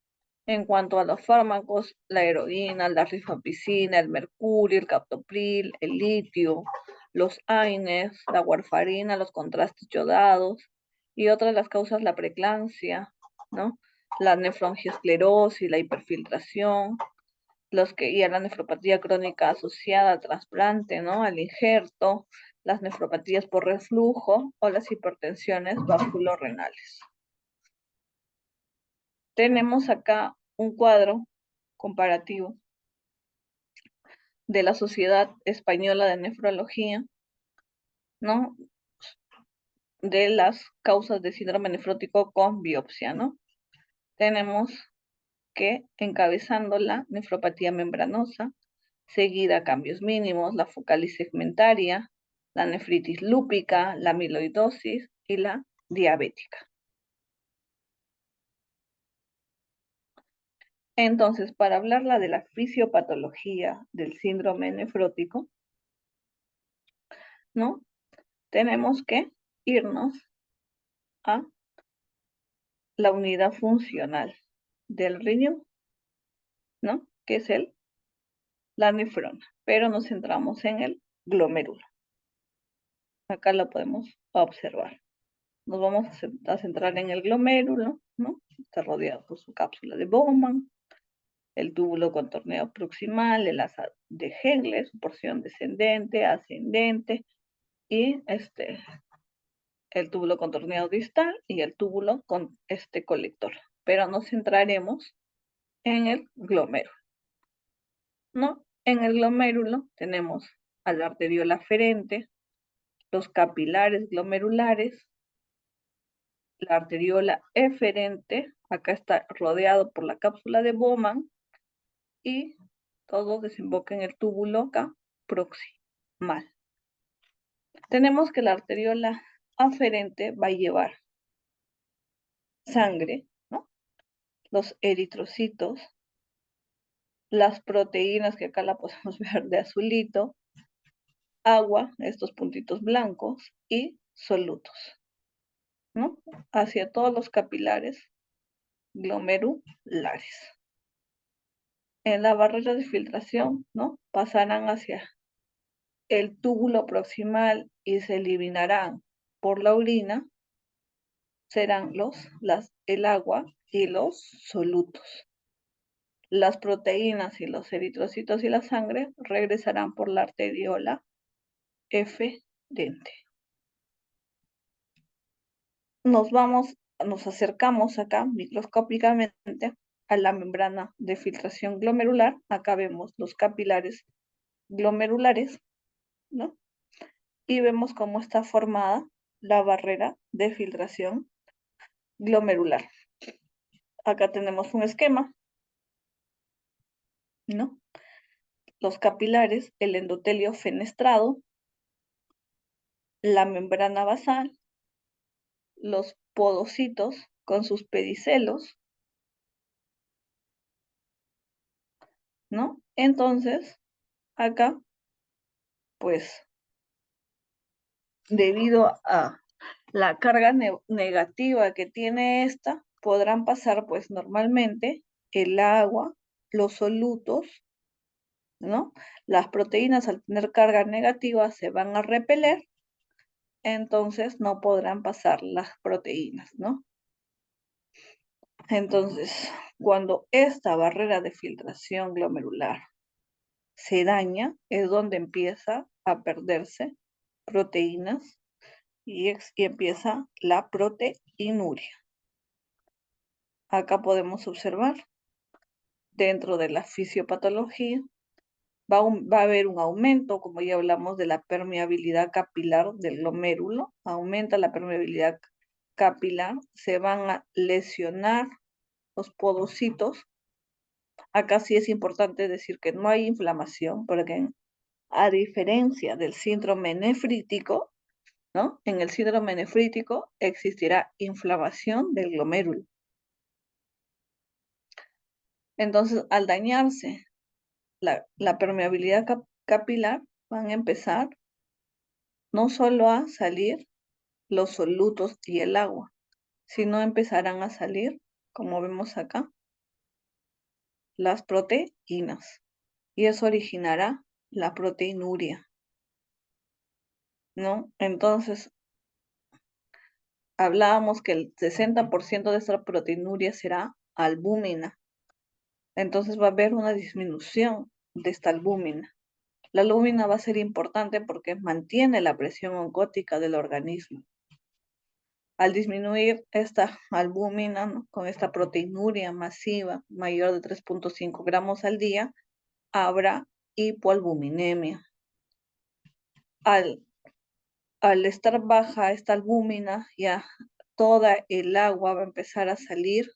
En cuanto a los fármacos, la heroína, la rifampicina, el mercurio, el captopril, el litio, los AINES, la warfarina, los contrastes yodados, y otra de las causas, la preeclampsia, ¿no? La nefroangiosclerosis, la hiperfiltración, y a la nefropatía crónica asociada al trasplante, ¿no? Al injerto, las nefropatías por reflujo o las hipertensiones vasculorrenales. Tenemos acá un cuadro comparativo de la Sociedad Española de Nefrología, ¿no? De las causas de síndrome nefrótico con biopsia, ¿no? Tenemos que encabezando la nefropatía membranosa, seguida cambios mínimos, la focalis segmentaria, la nefritis lúpica, la amiloidosis y la diabética. Entonces, para hablarla de la fisiopatología del síndrome nefrótico, ¿no? Tenemos que irnos a la unidad funcional del riñón, ¿no? Que es la nefrona, pero nos centramos en el glomérulo. Acá lo podemos observar. Nos vamos a centrar en el glomérulo, ¿no? Está rodeado por su cápsula de Bowman, el túbulo contorneado proximal, el asa de Henle, su porción descendente, ascendente, y el túbulo contorneado distal y el túbulo con colector. Pero nos centraremos en el glomérulo, ¿no? En el glomérulo tenemos a la arteriola aferente, los capilares glomerulares, la arteriola eferente, acá está rodeado por la cápsula de Bowman, y todo desemboca en el túbulo acá proximal. Tenemos que la arteriola aferente va a llevar sangre, ¿no? Los eritrocitos, las proteínas, que acá la podemos ver de azulito, agua, estos puntitos blancos, y solutos, ¿no? Hacia todos los capilares glomerulares. En la barrera de filtración, ¿no? Pasarán hacia el túbulo proximal y se eliminarán por la orina, serán el agua y los solutos. Las proteínas y los eritrocitos y la sangre regresarán por la arteriola eferente. Nos acercamos acá microscópicamente a la membrana de filtración glomerular. Acá vemos los capilares glomerulares, ¿no? Y vemos cómo está formada la barrera de filtración glomerular. Acá tenemos un esquema, ¿no? Los capilares, el endotelio fenestrado, la membrana basal, los podocitos con sus pedicelos, ¿no? Entonces, acá, pues, debido a la carga negativa que tiene esta, podrán pasar, pues, normalmente el agua, los solutos, ¿no? Las proteínas, al tener carga negativa, se van a repeler, entonces no podrán pasar las proteínas, ¿no? Entonces, cuando esta barrera de filtración glomerular se daña, es donde empieza a perderse proteínas y empieza la proteinuria. Acá podemos observar, dentro de la fisiopatología, va a haber un aumento, como ya hablamos, de la permeabilidad capilar del glomérulo, aumenta la permeabilidad capilar, se van a lesionar los podocitos. Acá sí es importante decir que no hay inflamación, porque a diferencia del síndrome nefrítico, ¿no? En el síndrome nefrítico existirá inflamación del glomérulo. Entonces, al dañarse la permeabilidad capilar, van a empezar no solo a salir los solutos y el agua, sino empezarán a salir, como vemos acá, las proteínas. Y eso originará la proteinuria, ¿no? Entonces, hablábamos que el 60% de esta proteinuria será albúmina. Entonces va a haber una disminución de esta albúmina. La albúmina va a ser importante porque mantiene la presión oncótica del organismo. Al disminuir esta albúmina, ¿no?, con esta proteinuria masiva mayor de 3.5 gramos al día, habrá hipoalbuminemia. Al estar baja esta albúmina, ya toda el agua va a empezar a salir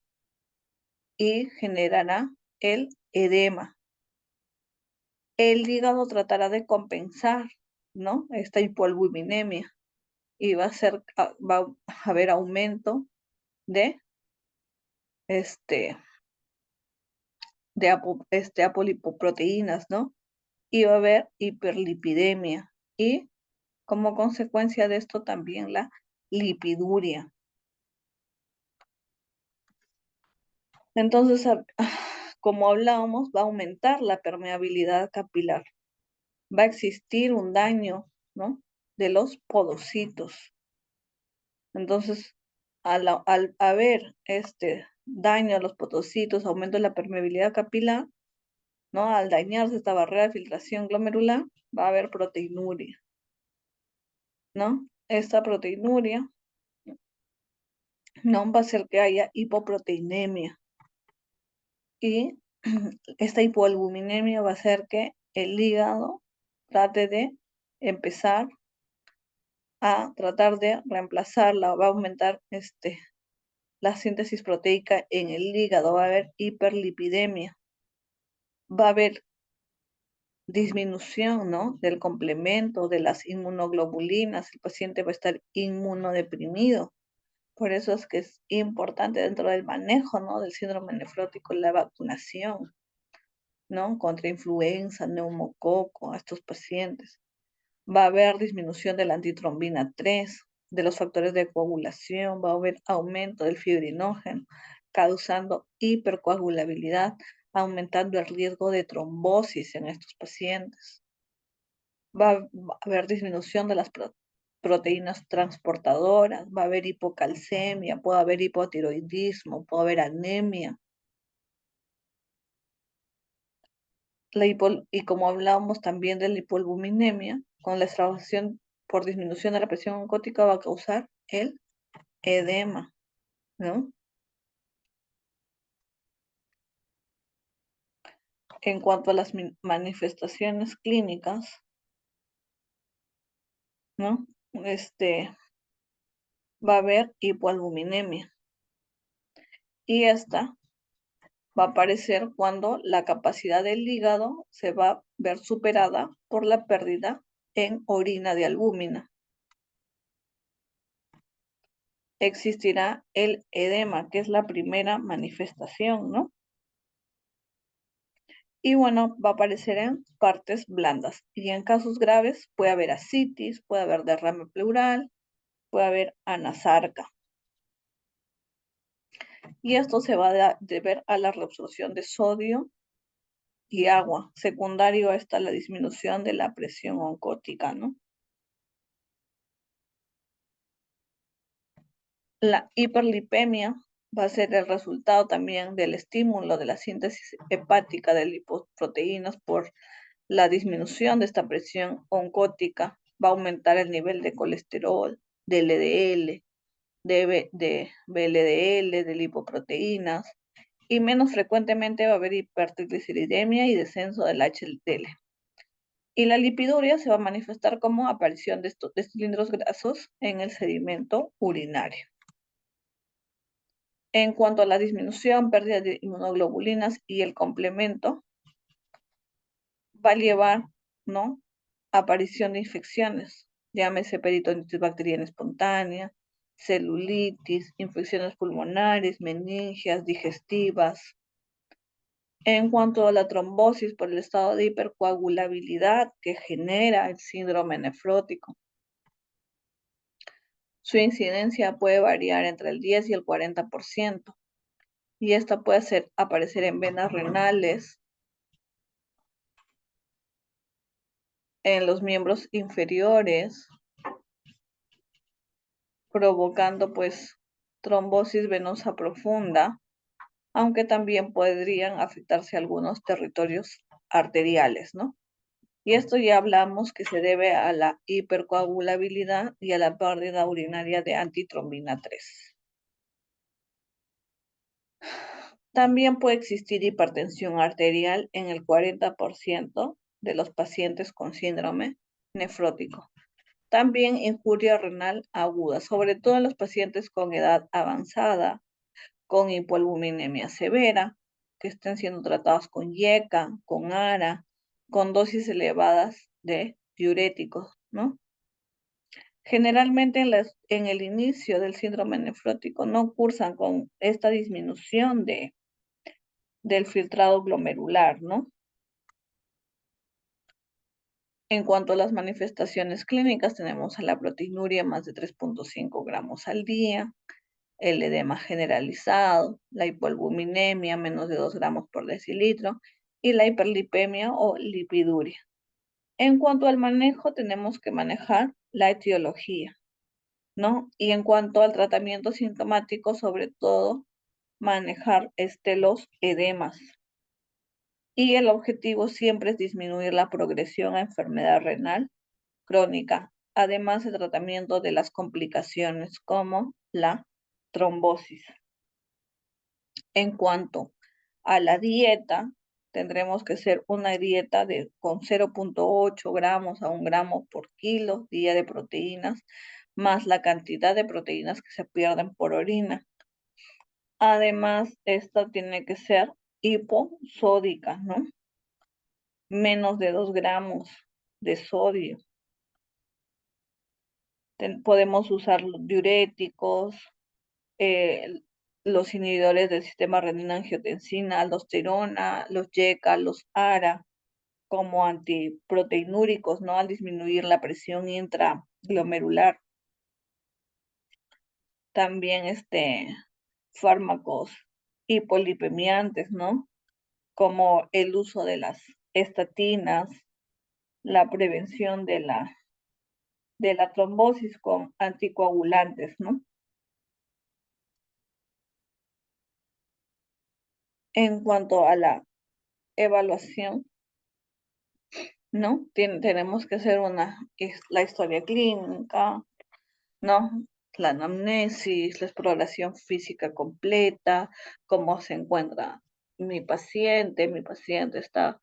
y generará el edema. el hígado tratará de compensar, ¿no? Esta hipoalbuminemia y va a haber aumento de apolipoproteínas, ¿no? Y va a haber hiperlipidemia y como consecuencia de esto también la lipiduria. Entonces, como hablábamos, va a aumentar la permeabilidad capilar. Va a existir un daño, ¿no? De los podocitos. Entonces, al haber este daño a los podocitos, aumento de la permeabilidad capilar, ¿no? Al dañarse esta barrera de filtración glomerular, va a haber proteinuria, ¿no? Esta proteinuria, ¿no? Va a hacer que haya hipoproteinemia. Y esta hipoalbuminemia va a hacer que el hígado trate de empezar a tratar de reemplazarla, va a aumentar la síntesis proteica en el hígado, va a haber hiperlipidemia, va a haber disminución, ¿no? Del complemento de las inmunoglobulinas, el paciente va a estar inmunodeprimido. Por eso es que es importante dentro del manejo, ¿no? Del síndrome nefrótico la vacunación, ¿no? Contra influenza, neumococo a estos pacientes. Va a haber disminución de la antitrombina 3, de los factores de coagulación, va a haber aumento del fibrinógeno, causando hipercoagulabilidad, aumentando el riesgo de trombosis en estos pacientes. Va a haber disminución de las proteínas transportadoras, va a haber hipocalcemia, puede haber hipotiroidismo, puede haber anemia. Y como hablábamos también de la hipoalbuminemia, con la extravasación por disminución de la presión oncótica va a causar el edema, ¿no? En cuanto a las manifestaciones clínicas, ¿no? Va a haber hipoalbuminemia. Y esta va a aparecer cuando la capacidad del hígado se va a ver superada por la pérdida en orina de albúmina. Existirá el edema, que es la primera manifestación, ¿no? Y bueno, va a aparecer en partes blandas. Y en casos graves puede haber ascitis, puede haber derrame pleural, puede haber anasarca. Y esto se va a deber a la reabsorción de sodio y agua. Secundario está la disminución de la presión oncótica, ¿no? La hiperlipemia va a ser el resultado también del estímulo de la síntesis hepática de lipoproteínas por la disminución de esta presión oncótica. Va a aumentar el nivel de colesterol, de LDL, de VLDL, de lipoproteínas, y menos frecuentemente va a haber hipertrigliceridemia y descenso del HDL. Y la lipiduria se va a manifestar como aparición de estos cilindros grasos en el sedimento urinario. En cuanto a la disminución, pérdida de inmunoglobulinas y el complemento, va a llevar, ¿no? Aparición de infecciones, llámese peritonitis bacteriana espontánea, celulitis, infecciones pulmonares, meningias, digestivas. En cuanto a la trombosis por el estado de hipercoagulabilidad que genera el síndrome nefrótico, su incidencia puede variar entre el 10 y el 40%. Y esta puede aparecer en venas renales, en los miembros inferiores, provocando pues trombosis venosa profunda, aunque también podrían afectarse algunos territorios arteriales, ¿no? Y esto ya hablamos que se debe a la hipercoagulabilidad y a la pérdida urinaria de antitrombina 3. También puede existir hipertensión arterial en el 40% de los pacientes con síndrome nefrótico. También injuria renal aguda, sobre todo en los pacientes con edad avanzada, con hipoalbuminemia severa, que estén siendo tratados con YECA, con ARA, con dosis elevadas de diuréticos, ¿no? Generalmente en el inicio del síndrome nefrótico no cursan con esta disminución del filtrado glomerular, ¿no? En cuanto a las manifestaciones clínicas, tenemos a la proteinuria más de 3.5 gramos al día, el edema generalizado, la hipoalbuminemia menos de 2 gramos por decilitro y la hiperlipemia o lipiduria. En cuanto al manejo, tenemos que manejar la etiología, ¿no? Y en cuanto al tratamiento sintomático, sobre todo, manejar los edemas. Y el objetivo siempre es disminuir la progresión a enfermedad renal crónica, además de tratamiento de las complicaciones como la trombosis. En cuanto a la dieta, tendremos que ser una dieta con 0.8 gramos a 1 gramo por kilo día de proteínas, más la cantidad de proteínas que se pierden por orina. Además, esta tiene que ser hiposódica, ¿no? Menos de 2 gramos de sodio. Podemos usar los diuréticos, los inhibidores del sistema renina-angiotensina, aldosterona, los YECA, los ARA, como antiproteinúricos, ¿no? Al disminuir la presión intraglomerular. También fármacos hipolipemiantes, ¿no? Como el uso de las estatinas, la prevención de la trombosis con anticoagulantes, ¿no? En cuanto a la evaluación, ¿no? Tenemos que hacer la historia clínica, ¿no? La anamnesis, la exploración física completa, cómo se encuentra mi paciente está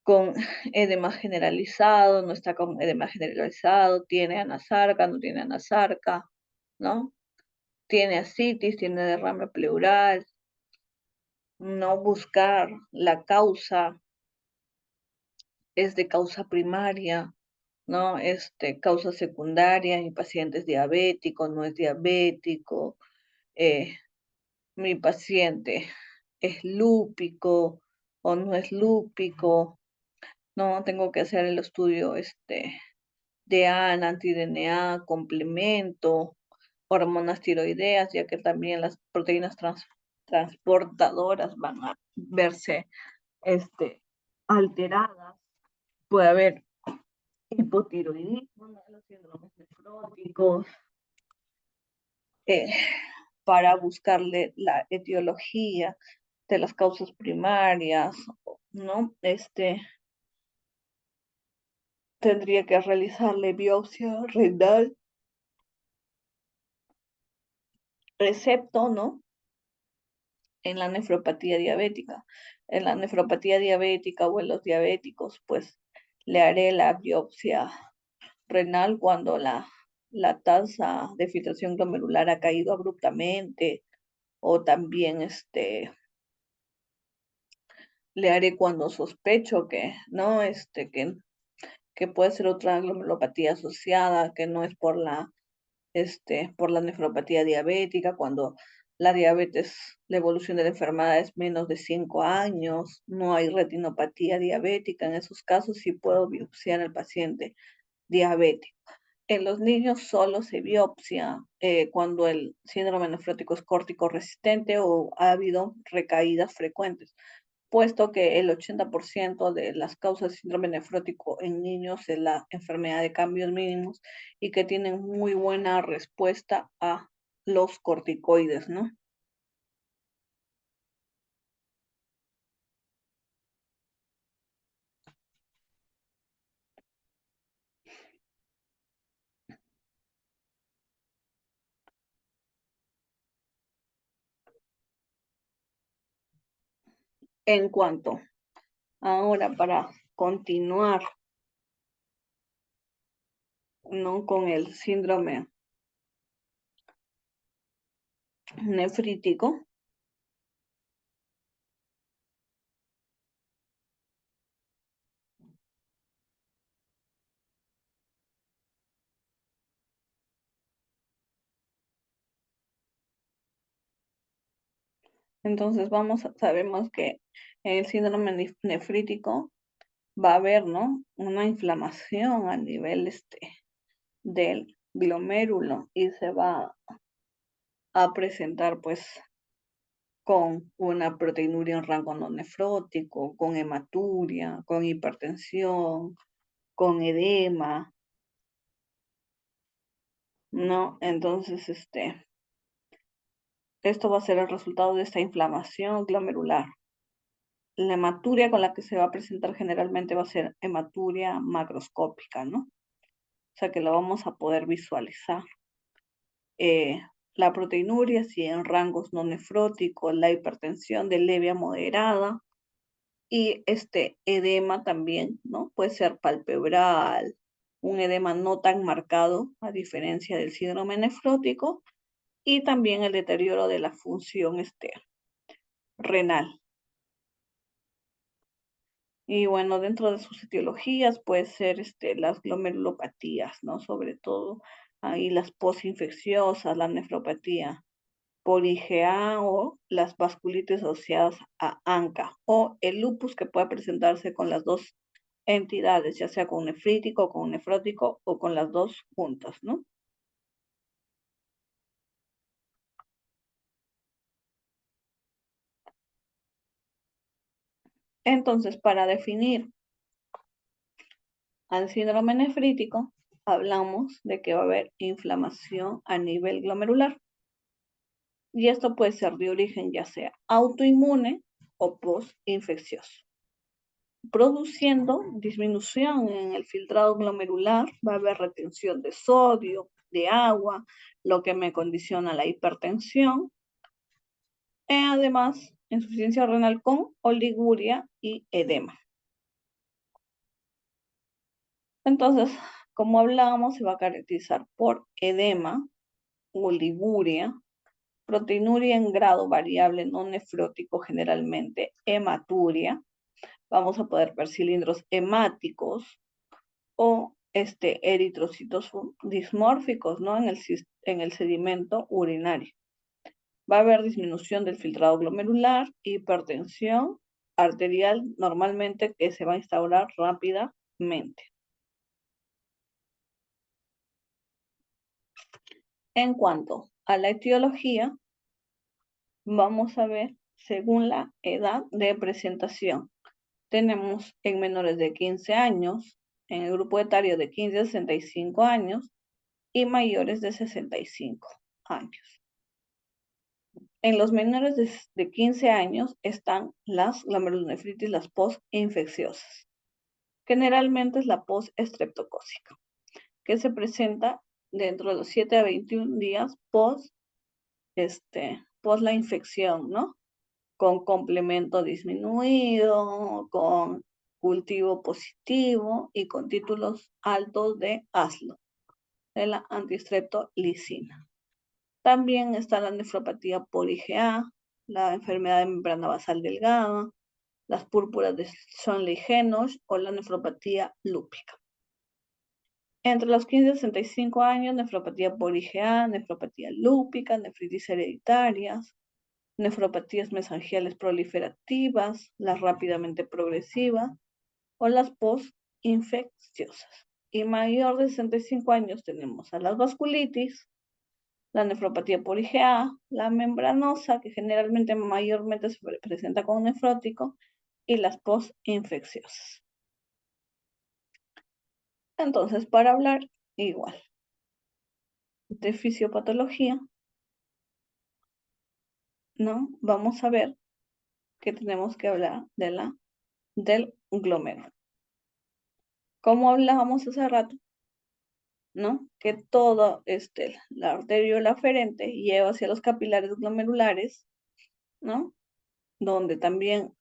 con edema generalizado, no está con edema generalizado, tiene anasarca, no tiene anasarca, ¿no? Tiene ascitis, tiene derrame pleural, no buscar la causa, es de causa primaria, ¿no? Causa secundaria, mi paciente es diabético, no es diabético, eh, mi paciente es lúpico o no es lúpico, ¿no? Tengo que hacer el estudio de ANA, anti-DNA, complemento, hormonas tiroideas, ya que también las proteínas transportadoras van a verse alteradas. Puede haber hipotiroidismo, ¿no? Los síndromes nefróticos, eh, para buscarle la etiología de las causas primarias, ¿no? Tendría que realizarle biopsia renal, excepto, ¿no? En la nefropatía diabética. En la nefropatía diabética o en los diabéticos, pues le haré la biopsia renal cuando la tasa de filtración glomerular ha caído abruptamente, o también le haré cuando sospecho que, ¿no? Que puede ser otra glomerulopatía asociada, que no es por la nefropatía diabética, cuando la diabetes, la evolución de la enfermedad es menos de 5 años, no hay retinopatía diabética, en esos casos sí puedo biopsiar al paciente diabético. En los niños solo se biopsia cuando el síndrome nefrótico es córtico resistente o ha habido recaídas frecuentes, puesto que el 80% de las causas de síndrome nefrótico en niños es la enfermedad de cambios mínimos y que tienen muy buena respuesta a los corticoides, ¿no? En cuanto ahora para continuar, ¿no? Con el síndrome nefrítico, Entonces sabemos que en el síndrome nefrítico va a haber, ¿no? Una inflamación a nivel del glomérulo y se va a presentar pues con una proteinuria en rango no nefrótico, con hematuria, con hipertensión, con edema, ¿no? Entonces, esto va a ser el resultado de esta inflamación glomerular. La hematuria con la que se va a presentar generalmente va a ser hematuria macroscópica, ¿no? O sea que lo vamos a poder visualizar. La proteinuria, si en rangos no nefróticos, la hipertensión de leve a moderada, y este edema también, ¿no? Puede ser palpebral, un edema no tan marcado, a diferencia del síndrome nefrótico, y también el deterioro de la función renal. Y bueno, dentro de sus etiologías puede ser las glomerulopatías, ¿no? Sobre todo ahí las posinfecciosas, la nefropatía por IgA o las vasculitis asociadas a ANCA o el lupus que puede presentarse con las dos entidades, ya sea con nefrítico, con nefrótico o con las dos juntas, ¿no? Entonces, para definir al síndrome nefrítico, hablamos de que va a haber inflamación a nivel glomerular. Y esto puede ser de origen ya sea autoinmune o postinfeccioso, produciendo disminución en el filtrado glomerular, va a haber retención de sodio, de agua, lo que me condiciona la hipertensión, además insuficiencia renal con oliguria y edema. Entonces, como hablábamos, se va a caracterizar por edema, oliguria, proteinuria en grado variable no nefrótico, generalmente hematuria. Vamos a poder ver cilindros hemáticos o eritrocitos dismórficos, ¿no? En el sedimento urinario. Va a haber disminución del filtrado glomerular, hipertensión arterial normalmente que se va a instaurar rápidamente. En cuanto a la etiología, vamos a ver según la edad de presentación. Tenemos en menores de 15 años, en el grupo etario de 15 a 65 años y mayores de 65 años. En los menores de 15 años están las glomerulonefritis, las postinfecciosas. Generalmente es la post-estreptocócica, que se presenta dentro de los 7 a 21 días post la infección, ¿no? Con complemento disminuido, con cultivo positivo y con títulos altos de ASLO, de la antistreptolicina. También está la nefropatía por IgA, la enfermedad de membrana basal delgada, las púrpuras de Schönlein-Henoch o la nefropatía lúpica. Entre los 15 y 65 años, nefropatía por IgA, nefropatía lúpica, nefritis hereditarias, nefropatías mesangiales proliferativas, las rápidamente progresivas o las postinfecciosas. Y mayor de 65 años tenemos a las vasculitis, la nefropatía por IgA, la membranosa, que generalmente mayormente se presenta con nefrótico, y las postinfecciosas. Entonces, para hablar igual de fisiopatología, ¿no? Vamos a ver que tenemos que hablar del glomérulo. Como hablábamos hace rato, ¿no? Que todo la arteriola aferente lleva hacia los capilares glomerulares, ¿no? Donde también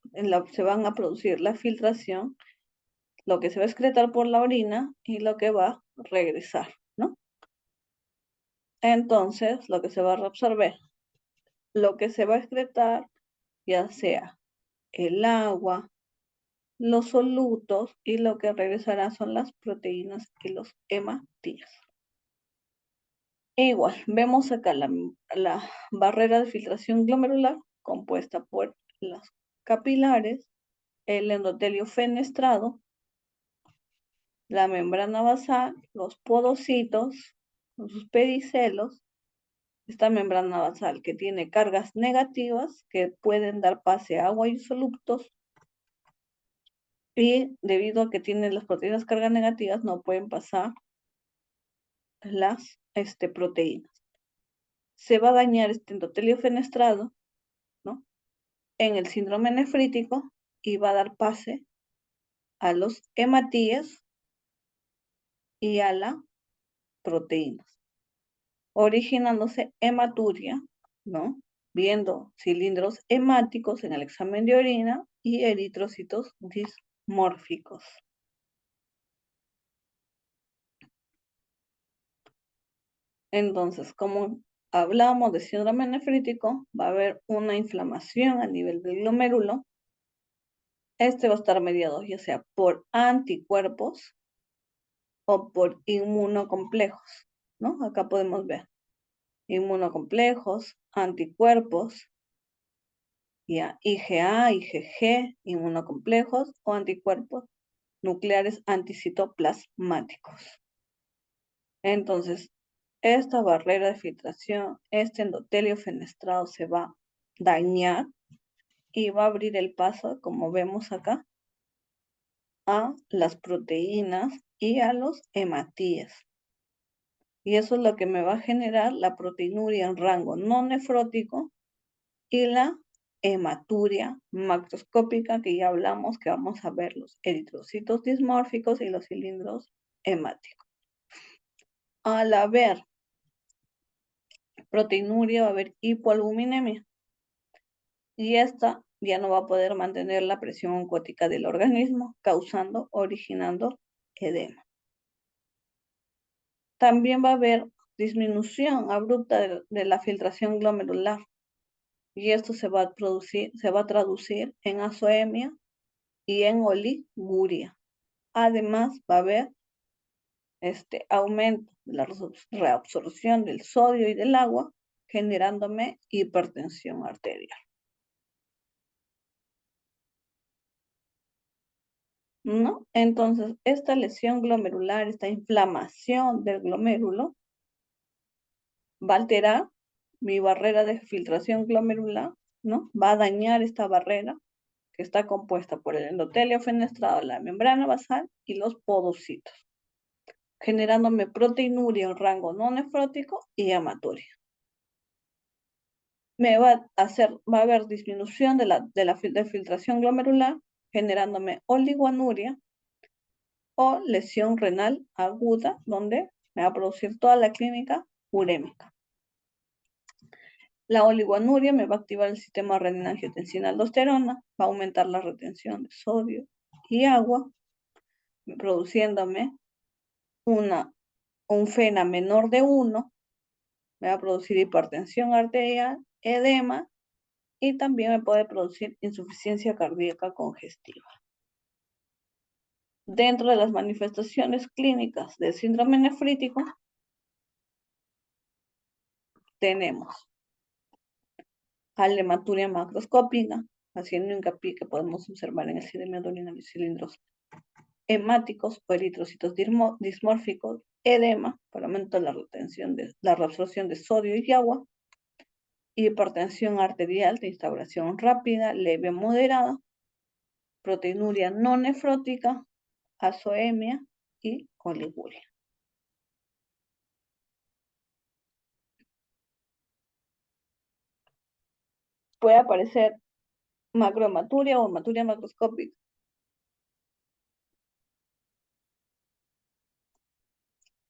se van a producir la filtración, lo que se va a excretar por la orina y lo que va a regresar, ¿no? Entonces, lo que se va a reabsorber, lo que se va a excretar, ya sea el agua, los solutos, y lo que regresará son las proteínas y los hematíes. Igual, vemos acá la barrera de filtración glomerular compuesta por las capilares, el endotelio fenestrado, la membrana basal, los podocitos, con sus pedicelos, esta membrana basal que tiene cargas negativas que pueden dar pase a agua y isoductos, y debido a que tienen las proteínas cargas negativas no pueden pasar las proteínas. Se va a dañar este endotelio fenestrado, ¿no?, en el síndrome nefrítico y va a dar pase a los hematíes y a las proteínas, originándose hematuria, ¿no?, viendo cilindros hemáticos en el examen de orina y eritrocitos dismórficos. Entonces, como hablamos de síndrome nefrítico, va a haber una inflamación a nivel del glomérulo. Este va a estar mediado ya sea por anticuerpos o por inmunocomplejos, ¿no? Acá podemos ver inmunocomplejos, anticuerpos, ya IgA, IgG, inmunocomplejos o anticuerpos nucleares anticitoplasmáticos. Entonces, esta barrera de filtración, este endotelio fenestrado se va a dañar y va a abrir el paso, como vemos acá, a las proteínas y a los hematíes. Y eso es lo que me va a generar la proteinuria en rango no nefrótico y la hematuria macroscópica, que ya hablamos que vamos a ver los eritrocitos dismórficos y los cilindros hemáticos. Al haber proteinuria va a haber hipoalbuminemia y esta ya no va a poder mantener la presión oncótica del organismo, originando edema. También va a haber disminución abrupta de la filtración glomerular y esto se va a traducir en azoemia y en oliguria. Además, va a haber aumento de la reabsorción del sodio y del agua, generándome hipertensión arterial, ¿no? Entonces, esta lesión glomerular, esta inflamación del glomérulo, va a alterar mi barrera de filtración glomerular, ¿no? Va a dañar esta barrera que está compuesta por el endotelio fenestrado, la membrana basal y los podocitos, generándome proteinuria en rango no nefrótico y hematuria. Va a haber disminución de la filtración glomerular, generándome oliguanuria o lesión renal aguda, donde me va a producir toda la clínica urémica. La oliguanuria me va a activar el sistema renina-angiotensina-aldosterona, va a aumentar la retención de sodio y agua, produciéndome un FeNA menor de 1, me va a producir hipertensión arterial, edema y también me puede producir insuficiencia cardíaca congestiva. Dentro de las manifestaciones clínicas del síndrome nefrítico, tenemos hematuria macroscópica, haciendo hincapié que podemos observar en el sedimento urinario cilindros hemáticos o eritrocitos dismórficos, edema, para aumentar la reabsorción de sodio y agua, hipertensión arterial de instauración rápida, leve, moderada, proteinuria no nefrótica, azoemia y oliguria. Puede aparecer macrohematuria o hematuria macroscópica.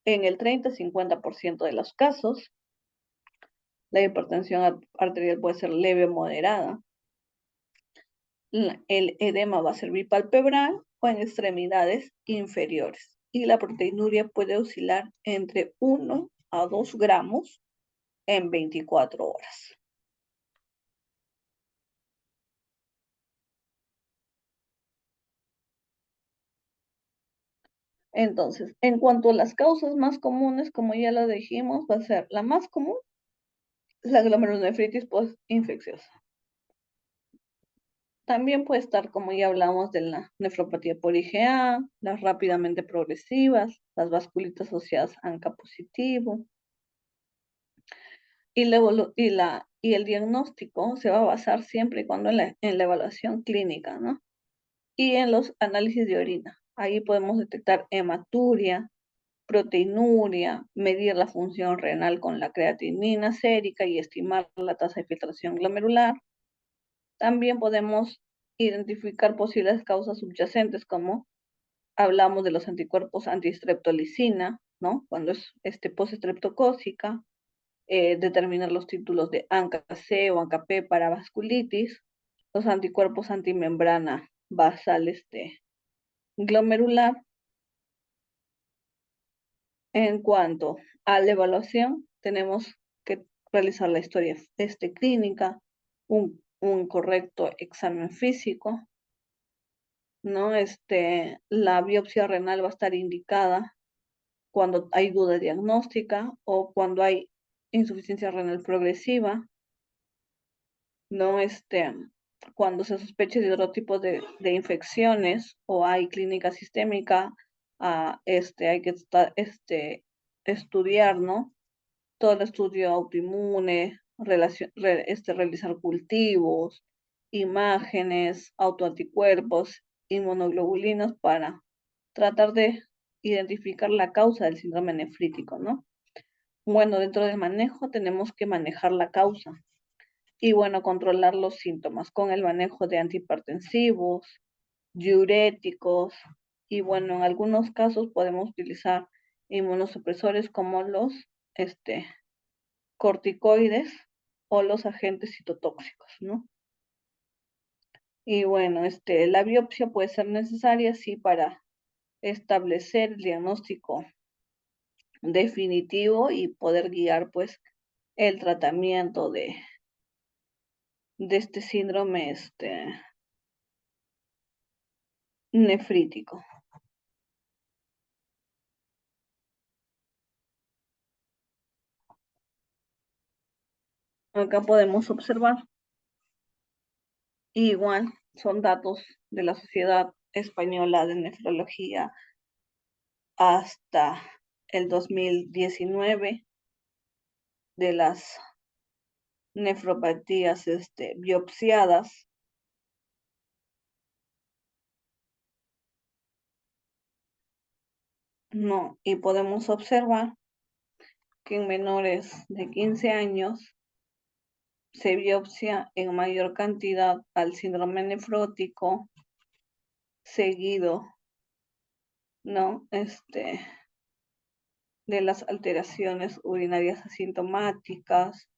En el 30-50% de los casos, la hipertensión arterial puede ser leve o moderada. El edema va a ser bipalpebral o en extremidades inferiores. Y la proteinuria puede oscilar entre 1 a 2 gramos en 24 horas. Entonces, en cuanto a las causas más comunes, como ya lo dijimos, va a ser la más común, la glomerulonefritis postinfecciosa. También puede estar, como ya hablamos, de la nefropatía por IgA, las rápidamente progresivas, las vasculitas asociadas a ANCA positivo. Y el diagnóstico se va a basar siempre y cuando en la evaluación clínica, ¿no? Y en los análisis de orina. Ahí podemos detectar hematuria, proteinuria, medir la función renal con la creatinina sérica y estimar la tasa de filtración glomerular. También podemos identificar posibles causas subyacentes, como hablamos de los anticuerpos antistreptolicina, ¿no? Cuando es postestreptocócica, determinar los títulos de ANCA-C o ANCA-P para vasculitis, los anticuerpos antimembrana basal glomerular. En cuanto a la evaluación, tenemos que realizar la historia clínica, un correcto examen físico, ¿no? La biopsia renal va a estar indicada cuando hay duda diagnóstica o cuando hay insuficiencia renal progresiva, ¿no? Cuando se sospeche de otro tipo de infecciones o hay clínica sistémica, hay que estudiar, ¿no? Todo el estudio autoinmune, realizar cultivos, imágenes, autoanticuerpos, inmunoglobulinas para tratar de identificar la causa del síndrome nefrítico, ¿no? Bueno, dentro del manejo tenemos que manejar la causa y, bueno, controlar los síntomas con el manejo de antihipertensivos, diuréticos y, bueno, en algunos casos podemos utilizar inmunosupresores como los corticoides o los agentes citotóxicos, ¿no? Y, bueno, la biopsia puede ser necesaria, sí, para establecer el diagnóstico definitivo y poder guiar, pues, el tratamiento de este síndrome nefrítico. Acá podemos observar, igual son datos de la Sociedad Española de Nefrología hasta el 2019 de las nefropatías biopsiadas, ¿no? Y podemos observar que en menores de 15 años se biopsia en mayor cantidad al síndrome nefrótico, seguido, ¿no? De las alteraciones urinarias asintomáticas,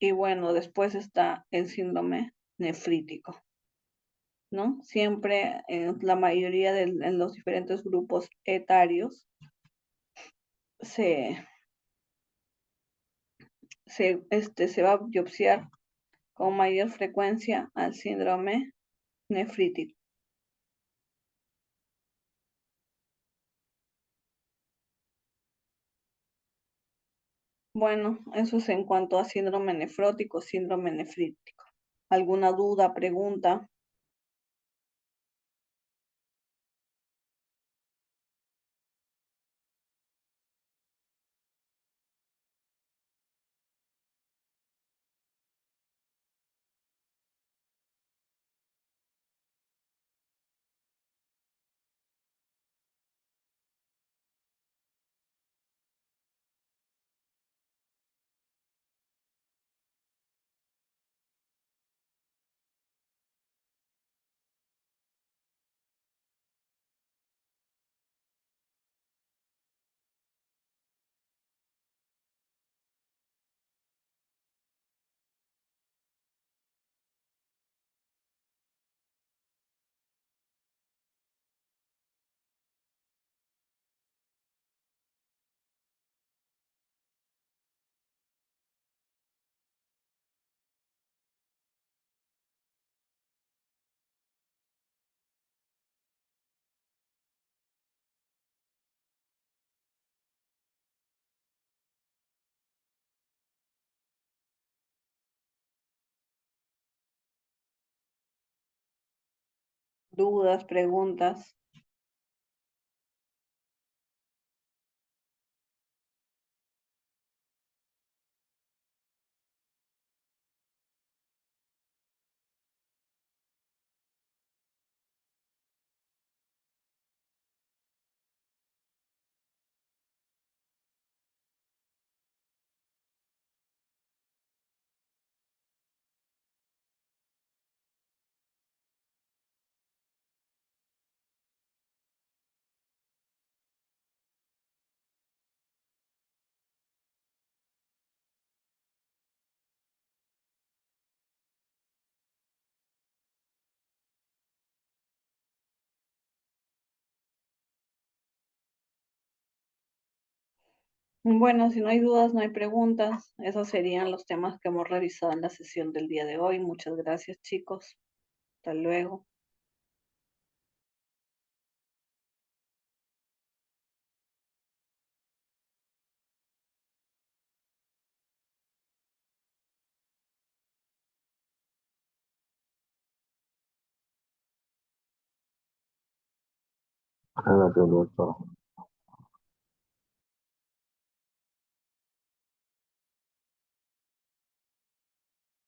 y, bueno, después está el síndrome nefrítico, ¿no? Siempre en la mayoría en los diferentes grupos etarios se va a biopsiar con mayor frecuencia al síndrome nefrítico. Bueno, eso es en cuanto a síndrome nefrótico, síndrome nefrítico. ¿Alguna duda, pregunta? dudas, preguntas. Bueno, si no hay dudas, no hay preguntas. Esos serían los temas que hemos revisado en la sesión del día de hoy. Muchas gracias, chicos. Hasta luego. Gracias, doctor.